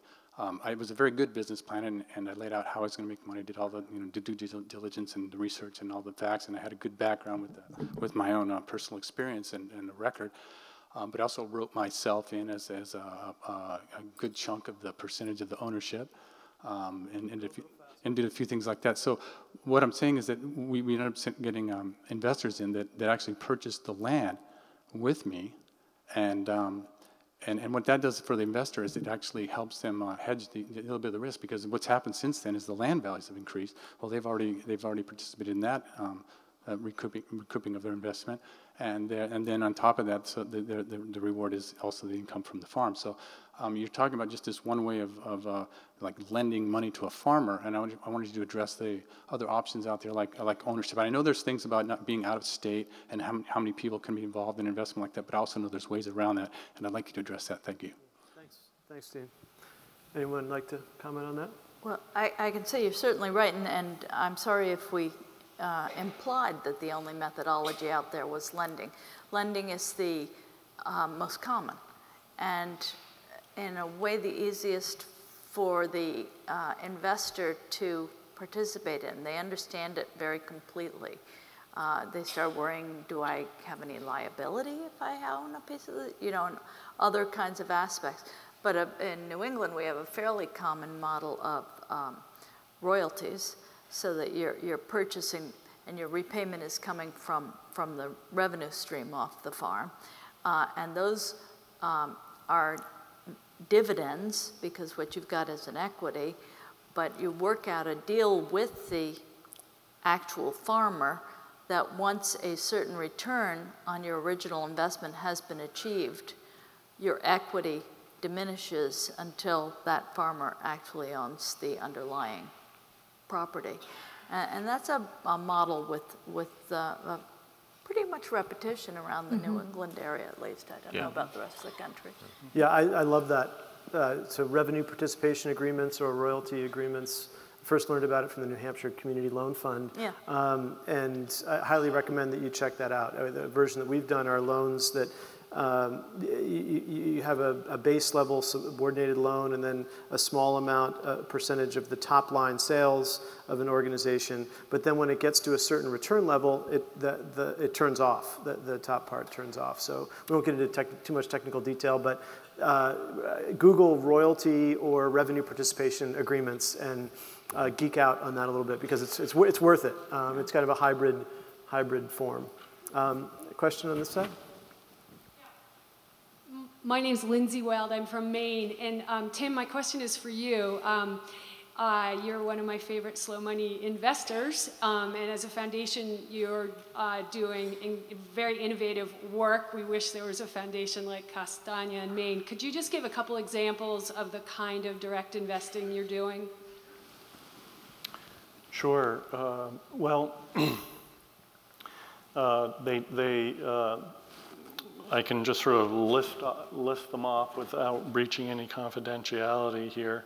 it was a very good business plan, and I laid out how I was going to make money, did all the due diligence and the research and all the facts, and I had a good background with my own personal experience and the record, but I also wrote myself in as a good chunk of the percentage of the ownership, and did a few things like that. So what I'm saying is that we ended up getting investors in that actually purchased the land with me. And what that does for the investor is it actually helps them hedge a little bit of the risk, because what's happened since then is the land values have increased. Well, they've already participated in that recouping of their investment. And then on top of that, so the reward is also the income from the farm. So you're talking about just this one way of like lending money to a farmer, and I wanted you to address the other options out there, like ownership. I know there's things about not being out of state and how many people can be involved in investment like that, but I also know there's ways around that, and I'd like you to address that. Thank you. Thanks, Dean. Anyone like to comment on that? Well, I can say you're certainly right, and I'm sorry if we implied that the only methodology out there was lending. Lending is the most common, and in a way the easiest for the investor to participate in. They understand it very completely. They start worrying, do I have any liability if I own a piece of it? You know, and other kinds of aspects. But in New England, we have a fairly common model of royalties, so that you're purchasing and your repayment is coming from the revenue stream off the farm. And those are dividends, because what you've got is an equity, but you work out a deal with the actual farmer that once a certain return on your original investment has been achieved, your equity diminishes until that farmer actually owns the underlying property. And that's a model with pretty much repetition around the New England area, at least. I don't know about the rest of the country. Yeah, I love that. So revenue participation agreements or royalty agreements. First learned about it from the New Hampshire Community Loan Fund. Yeah. And I highly recommend that you check that out. The version that we've done are loans that you have a base level subordinated loan and then a small amount, percentage of the top line sales of an organization. But then when it gets to a certain return level, it turns off. The top part turns off. So we won't get into too much technical detail, but Google royalty or revenue participation agreements and geek out on that a little bit, because it's worth it. It's kind of a hybrid form. Question on this side? My name's Lindsay Weld. I'm from Maine. And Tim, my question is for you. You're one of my favorite slow money investors. And as a foundation, you're doing very innovative work. We wish there was a foundation like Castanea in Maine. Could you just give a couple examples of the kind of direct investing you're doing? Sure. Well, I can just sort of list them off without breaching any confidentiality here.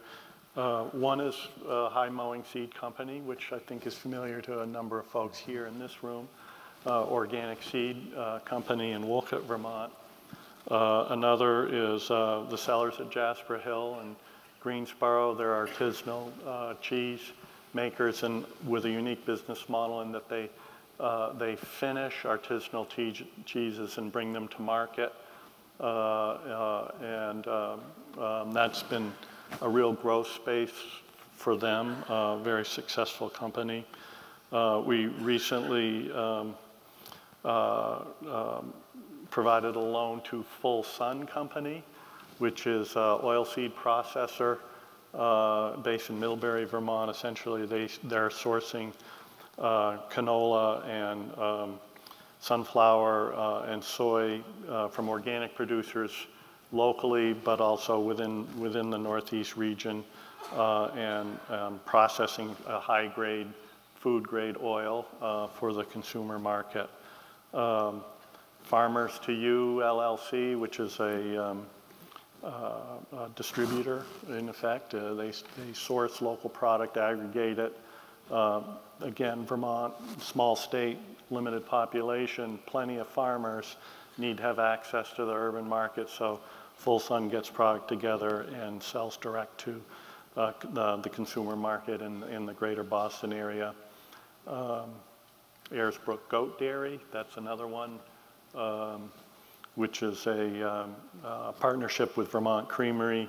One is High Mowing Seed Company, which I think is familiar to a number of folks here in this room. Organic Seed Company in Wolcott, Vermont. Another is the Sellers at Jasper Hill and Greensboro. They're artisanal cheese makers, and with a unique business model in that they finish artisanal cheeses and bring them to market, and that's been a real growth space for them, very successful company. We recently provided a loan to Full Sun Company, which is an oilseed processor based in Middlebury, Vermont. Essentially, they're sourcing canola and sunflower and soy from organic producers locally, but also within the Northeast region, and processing a high-grade, food-grade oil for the consumer market. Farmers to You LLC, which is a distributor, in effect. They source local product, aggregate it. Again, Vermont, small state, limited population, plenty of farmers, need to have access to the urban market, so Full Sun gets product together and sells direct to the consumer market in the greater Boston area. Ayersbrook Goat Dairy, that's another one, which is a partnership with Vermont Creamery.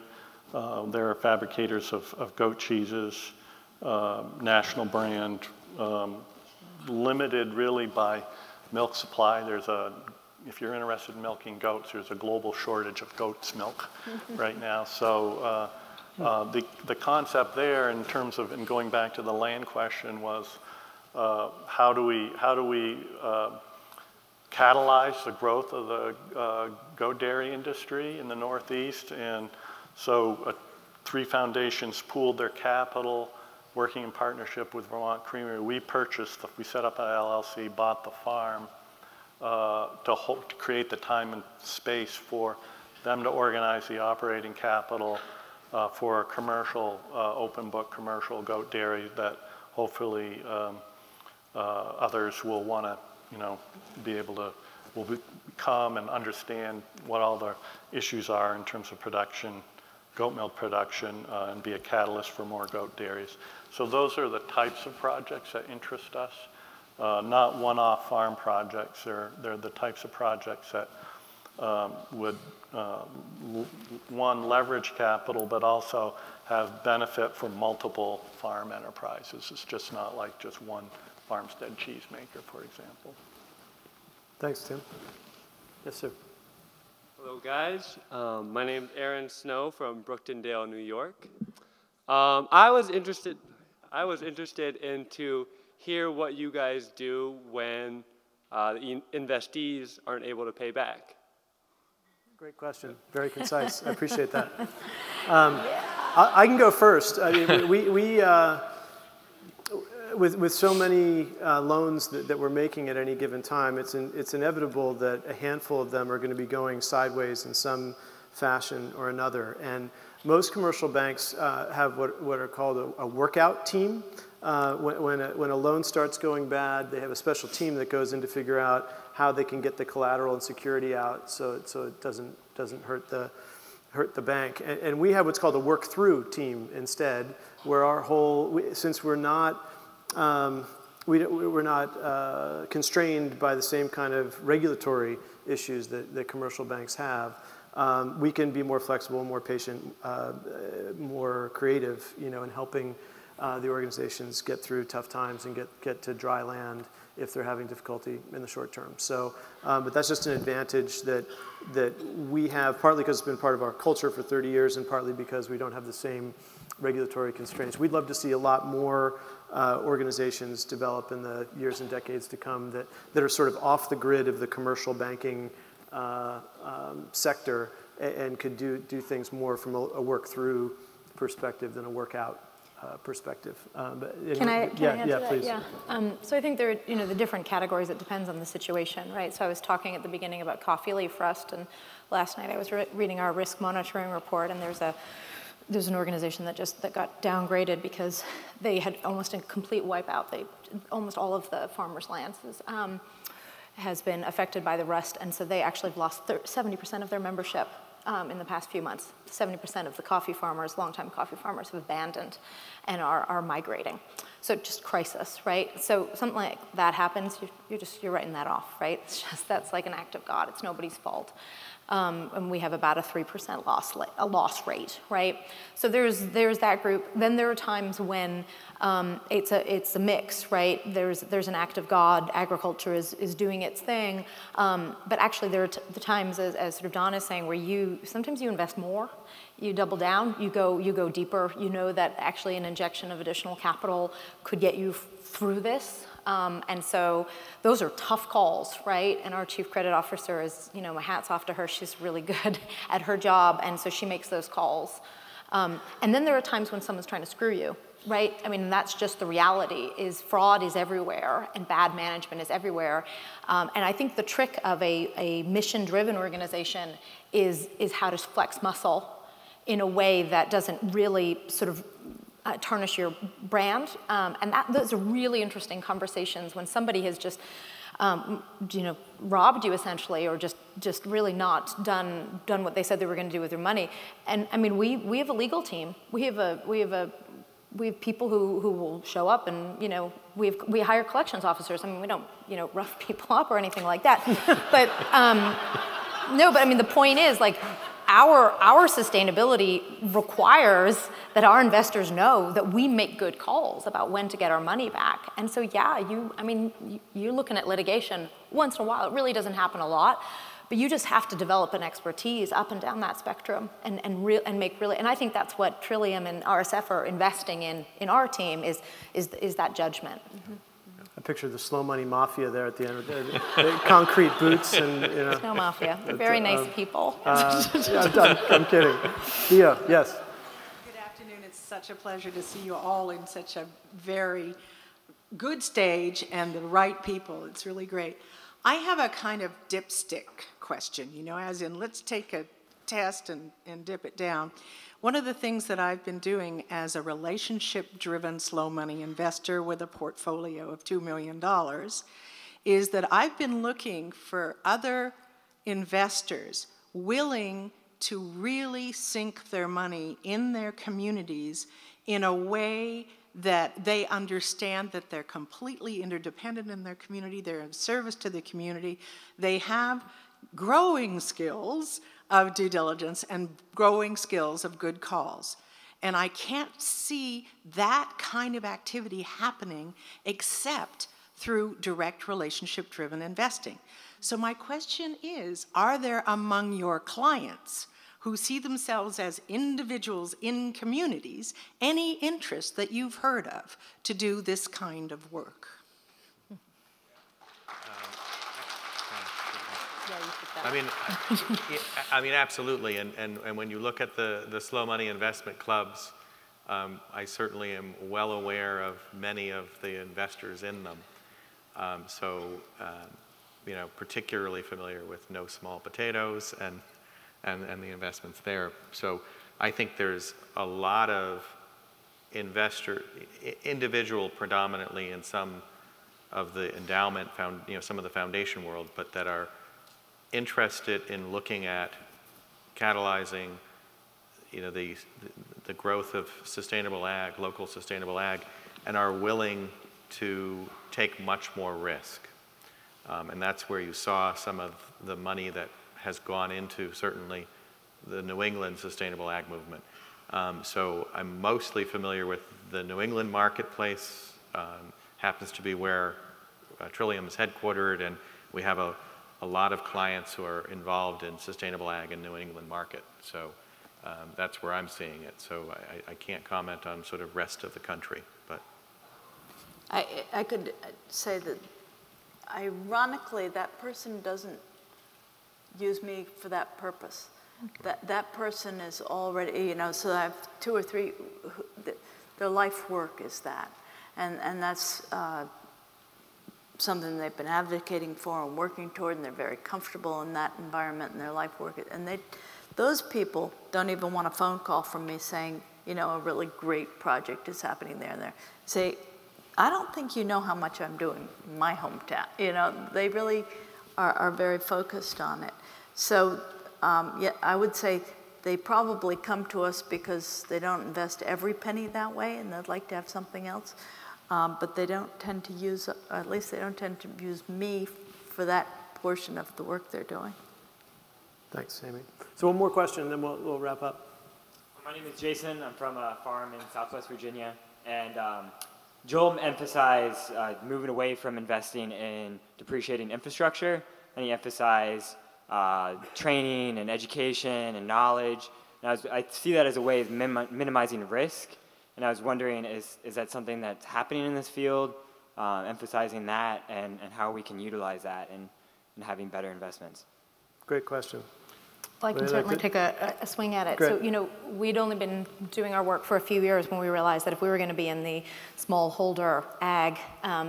They're fabricators of goat cheeses, national brand, limited really by milk supply. If you're interested in milking goats, there's a global shortage of goat's milk right now. So the concept there in terms of, and going back to the land question, was how do we catalyze the growth of the goat dairy industry in the Northeast? And so 3 foundations pooled their capital, working in partnership with Vermont Creamery. We set up an LLC, bought the farm to create the time and space for them to organize the operating capital for a commercial, open book commercial goat dairy that hopefully others will want to, be able to, come and understand what all the issues are in terms of production, goat milk production, and be a catalyst for more goat dairies. So those are the types of projects that interest us, not one-off farm projects. They're the types of projects that would, one, leverage capital, but also have benefit for multiple farm enterprises. It's just not like just one farmstead cheesemaker, for example. Thanks, Tim. Yes, sir. Hello, guys. My name's Aaron Snow from Brooktondale, New York. I was interested in to hear what you guys do when investees aren't able to pay back. Great question. Very concise. I appreciate that. I can go first. I mean, with so many loans that we're making at any given time, it's inevitable that a handful of them are going to be going sideways in some fashion or another. And most commercial banks have what are called a workout team. When a loan starts going bad, they have a special team that goes in to figure out how they can get the collateral and security out so it doesn't hurt the bank. And we have what's called a work-through team instead, where our since we're not constrained by the same kind of regulatory issues that commercial banks have, we can be more flexible, more patient, more creative, in helping the organizations get through tough times and get to dry land if they're having difficulty in the short term. So, but that's just an advantage that we have, partly because it's been part of our culture for 30 years and partly because we don't have the same regulatory constraints. We'd love to see a lot more organizations develop in the years and decades to come that are sort of off the grid of the commercial banking sector and could do things more from a work-through perspective than a work-out perspective. Can I add to that? Please. Yeah. So I think there are the different categories. It depends on the situation, right? So I was talking at the beginning about coffee leaf rust, and last night I was reading our risk monitoring report, and there's an organization that got downgraded because they had almost a complete wipeout. Almost all of the farmers' lands has been affected by the rust, and so they actually have lost 70% of their membership in the past few months. 70% of the coffee farmers, longtime coffee farmers, have abandoned and are migrating. So just crisis, right? So something like that happens, you're writing that off, right? It's just, that's like an act of God. It's nobody's fault. And we have about a 3% loss rate, right? So there's that group. Then there are times when it's a mix, right? There's an act of God. Agriculture is doing its thing, but actually there are the times, as sort of Don is saying, where sometimes you invest more, you double down, you go deeper. You know that actually an injection of additional capital could get you through this. And so those are tough calls, right? And our chief credit officer is, my hat's off to her. She's really good at her job, and so she makes those calls. And then there are times when someone's trying to screw you, right? I mean, that's just the reality, is fraud is everywhere and bad management is everywhere. And I think the trick of a mission-driven organization is how to flex muscle in a way that doesn't really sort of tarnish your brand. And those are really interesting conversations when somebody has just robbed you essentially, or just really not done what they said they were going to do with their money. And I mean, we have a legal team. We have people who will show up, and we hire collections officers. I mean, we don't rough people up or anything like that. But no, but I mean, the point is, like, our sustainability requires that our investors know that we make good calls about when to get our money back. And so, yeah, you're looking at litigation once in a while. It really doesn't happen a lot, but you just have to develop an expertise up and down that spectrum and make really. And I think that's what Trillium and RSF are investing in our team is that judgment. Mm-hmm. I picture the slow money mafia there at the end of the concrete boots and, you know. No mafia. They're very nice people. Yeah, I'm kidding. Thea, yes. Good afternoon. It's such a pleasure to see you all in such a very good stage and the right people. It's really great. I have a kind of dipstick question, you know, as in let's take a test and dip it down. One of the things that I've been doing as a relationship-driven slow money investor with a portfolio of $2 million is that I've been looking for other investors willing to really sink their money in their communities in a way that they understand that they're completely interdependent in their community, they're of service to the community, they have growing skills of due diligence and growing skills of good calls. And I can't see that kind of activity happening except through direct relationship-driven investing. So my question is, are there among your clients who see themselves as individuals in communities any interest that you've heard of to do this kind of work? I mean, absolutely. And when you look at the slow money investment clubs, I certainly am well aware of many of the investors in them. You know, particularly familiar with No Small Potatoes and the investments there. So I think there's a lot of individual predominantly in some of the endowment, you know, some of the foundation world, but that are interested in looking at catalyzing, you know, the growth of sustainable ag, local sustainable ag, and are willing to take much more risk. And that's where you saw some of the money that has gone into certainly the New England sustainable ag movement. So I'm mostly familiar with the New England marketplace, happens to be where Trillium is headquartered, and we have a lot of clients who are involved in sustainable ag in New England market. So that's where I'm seeing it. So I can't comment on sort of rest of the country, but. I could say that ironically, that person doesn't use me for that purpose. That person is already, you know, so I have 2 or 3, their life work is that. And that's something they've been advocating for and working toward, and they're very comfortable in that environment and their life work. And those people don't even want a phone call from me saying, you know, a really great project is happening there and there. Say, I don't think you know how much I'm doing in my hometown. You know, they really are very focused on it. So, yeah, I would say they probably come to us because they don't invest every penny that way and they'd like to have something else. But they don't tend to use, or at least they don't tend to use me for that portion of the work they're doing. Thanks, Amy. So one more question, and then we'll wrap up. My name is Jason. I'm from a farm in Southwest Virginia. And Joel emphasized moving away from investing in depreciating infrastructure, and he emphasized training and education and knowledge. And I see that as a way of minimizing risk. And I was wondering, is that something that's happening in this field, emphasizing that, and how we can utilize that in having better investments? Great question. Well, I can certainly take a swing at it. Great. So, you know, we'd only been doing our work for a few years when we realized that if we were going to be in the smallholder ag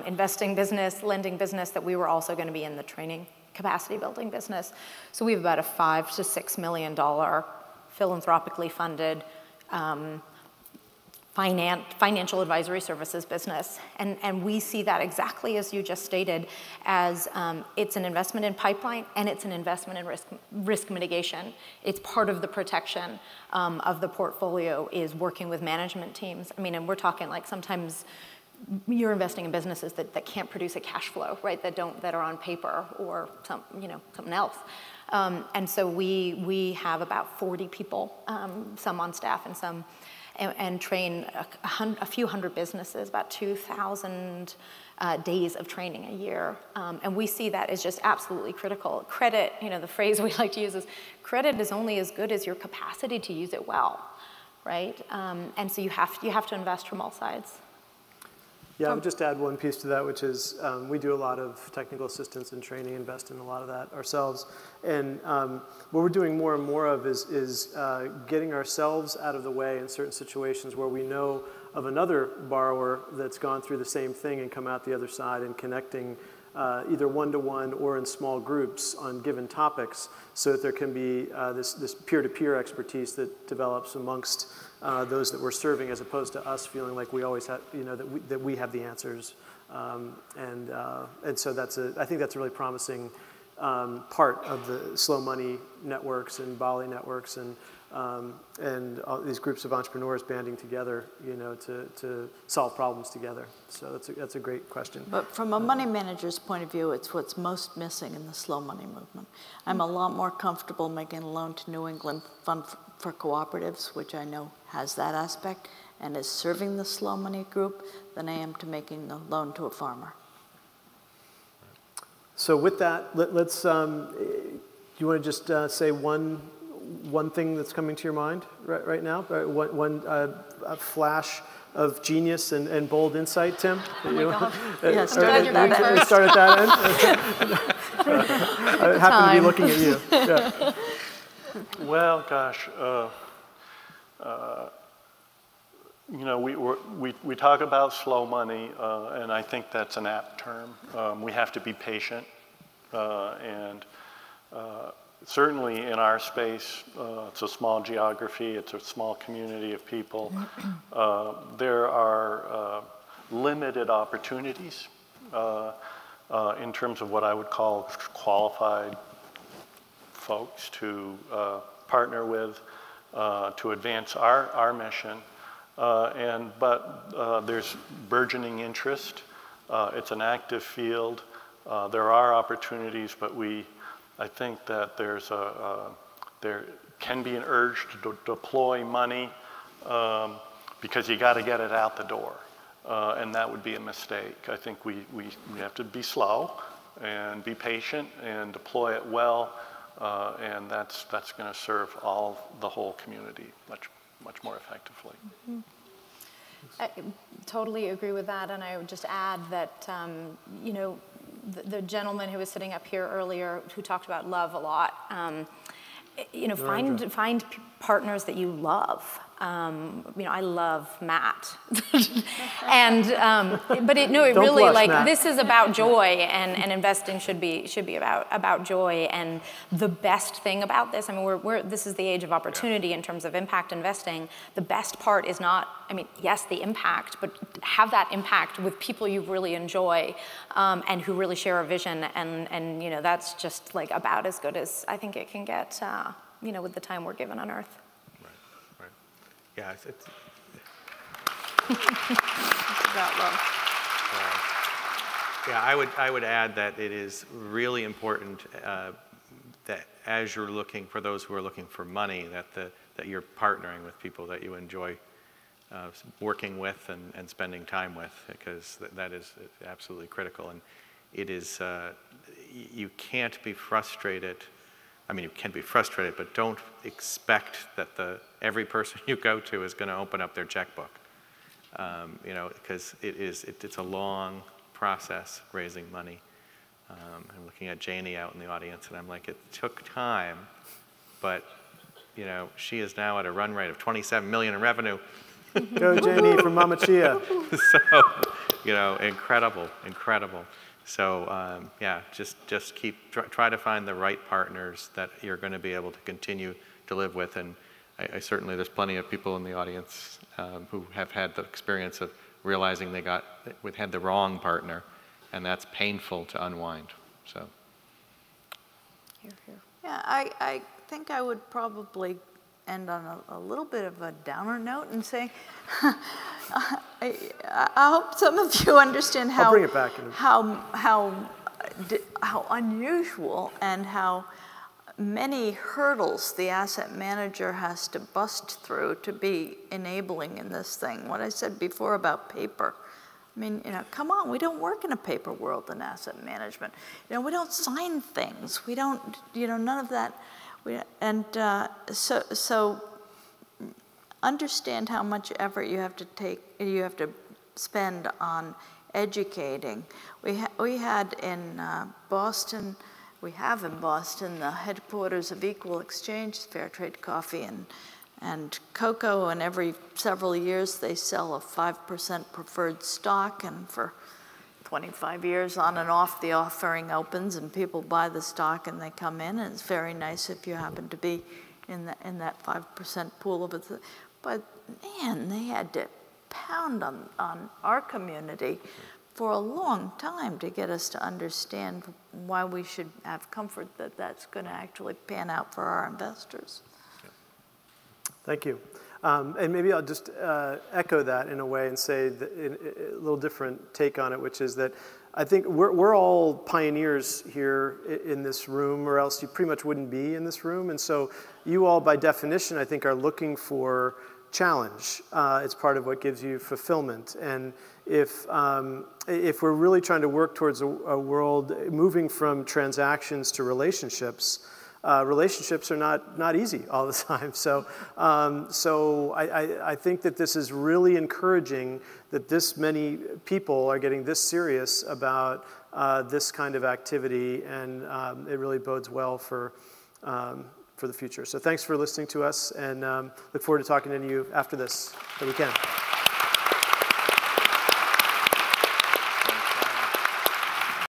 investing business, lending business, that we were also going to be in the training capacity building business. So we have about a $5 to $6 million philanthropically funded financial advisory services business. And we see that exactly as you just stated, as it's an investment in pipeline and it's an investment in risk mitigation. It's part of the protection of the portfolio is working with management teams. I mean, and we're talking like sometimes you're investing in businesses that can't produce a cash flow, right? That are on paper or something else. And so we have about 40 people, some on staff and some, and train a few hundred businesses, about 2,000 days of training a year. And we see that as just absolutely critical. Credit, the phrase we like to use is, credit is only as good as your capacity to use it well, right? And so you have to invest from all sides. Yeah, I would just add one piece to that, which is we do a lot of technical assistance and training, invest in a lot of that ourselves. And what we're doing more and more of is getting ourselves out of the way in certain situations where we know of another borrower that's gone through the same thing and come out the other side, and connecting either one-to-one or in small groups on given topics, so that there can be this peer-to-peer expertise that develops amongst those that we're serving, as opposed to us feeling like we always have, that we have the answers. And so I think that's a really promising part of the slow money networks and Bali networks and all these groups of entrepreneurs banding together, to solve problems together. So that's a great question. But from a money manager's point of view, it's what's most missing in the slow money movement. I'm a lot more comfortable making a loan to New England Fund for Cooperatives, which I know has that aspect and is serving the slow money group, than I am to making a loan to a farmer. So with that, let's. Do you want to just say one thing that's coming to your mind right now? One a flash of genius and bold insight, Tim? Oh my God. Yeah, start at that end. I happen to be looking at you. Yeah. Well, gosh, we talk about slow money, and I think that's an apt term. We have to be patient, and certainly in our space, it's a small geography, it's a small community of people. There are limited opportunities in terms of what I would call qualified folks to partner with to advance our mission. But there's burgeoning interest. It's an active field. There are opportunities, but I think that there can be an urge to deploy money because you got to get it out the door, and that would be a mistake. I think we have to be slow and be patient and deploy it well, and that's going to serve the whole community much more effectively. Mm-hmm. I totally agree with that, and I would just add that the gentleman who was sitting up here earlier who talked about love a lot, find partners that you love. I love Matt, and but it really blush, Matt. This is about joy, and investing should be about joy. And the best thing about this, this is the age of opportunity in terms of impact investing. The best part is not, yes, the impact, but have that impact with people you really enjoy, and who really share a vision, and that's just like about as good as I think it can get, with the time we're given on Earth. Yeah, it's about love. Yeah, I would add that it is really important that as you're looking for those who are looking for money, that you're partnering with people that you enjoy working with and spending time with, because that is absolutely critical. And it is you can't be frustrated. You can be frustrated, but don't expect that every person you go to is going to open up their checkbook. Because it's a long process raising money. I'm looking at Janie out in the audience, and I'm like, it took time, but she is now at a run rate of 27 million in revenue. Go Janie from Mama Chia. So, incredible. So just try to find the right partners that you're going to be able to continue to live with. And I certainly, there's plenty of people in the audience who have had the experience of realizing they had the wrong partner, and that's painful to unwind. So. Yeah, I think I would probably end on a little bit of a downer note and say, I hope some of you understand how, I'll bring it back how unusual and how many hurdles the asset manager has to bust through to be enabling in this thing. What I said before about paper. Come on, we don't work in a paper world in asset management. We don't sign things. We don't, none of that. So understand how much effort you have to take, you have to spend on educating. We had in Boston, we have in Boston the headquarters of Equal Exchange, Fair Trade Coffee and cocoa, and every several years they sell a 5% preferred stock, and for 25 years on and off the offering opens and people buy the stock and they come in, and it's very nice if you happen to be in that 5% pool of it. But man, they had to pound on our community for a long time to get us to understand why we should have comfort that that's going to actually pan out for our investors. Thank you. And maybe I'll just echo that in a way and say a little different take on it, which is that I think we're all pioneers here in this room, or else you pretty much wouldn't be in this room. And so you all, by definition, I think, are looking for challenge. It's part of what gives you fulfillment. And if we're really trying to work towards a world moving from transactions to relationships, relationships are not easy all the time. So I think that this is really encouraging that this many people are getting this serious about this kind of activity, and it really bodes well for the future. So thanks for listening to us, and look forward to talking to you after this, if we can.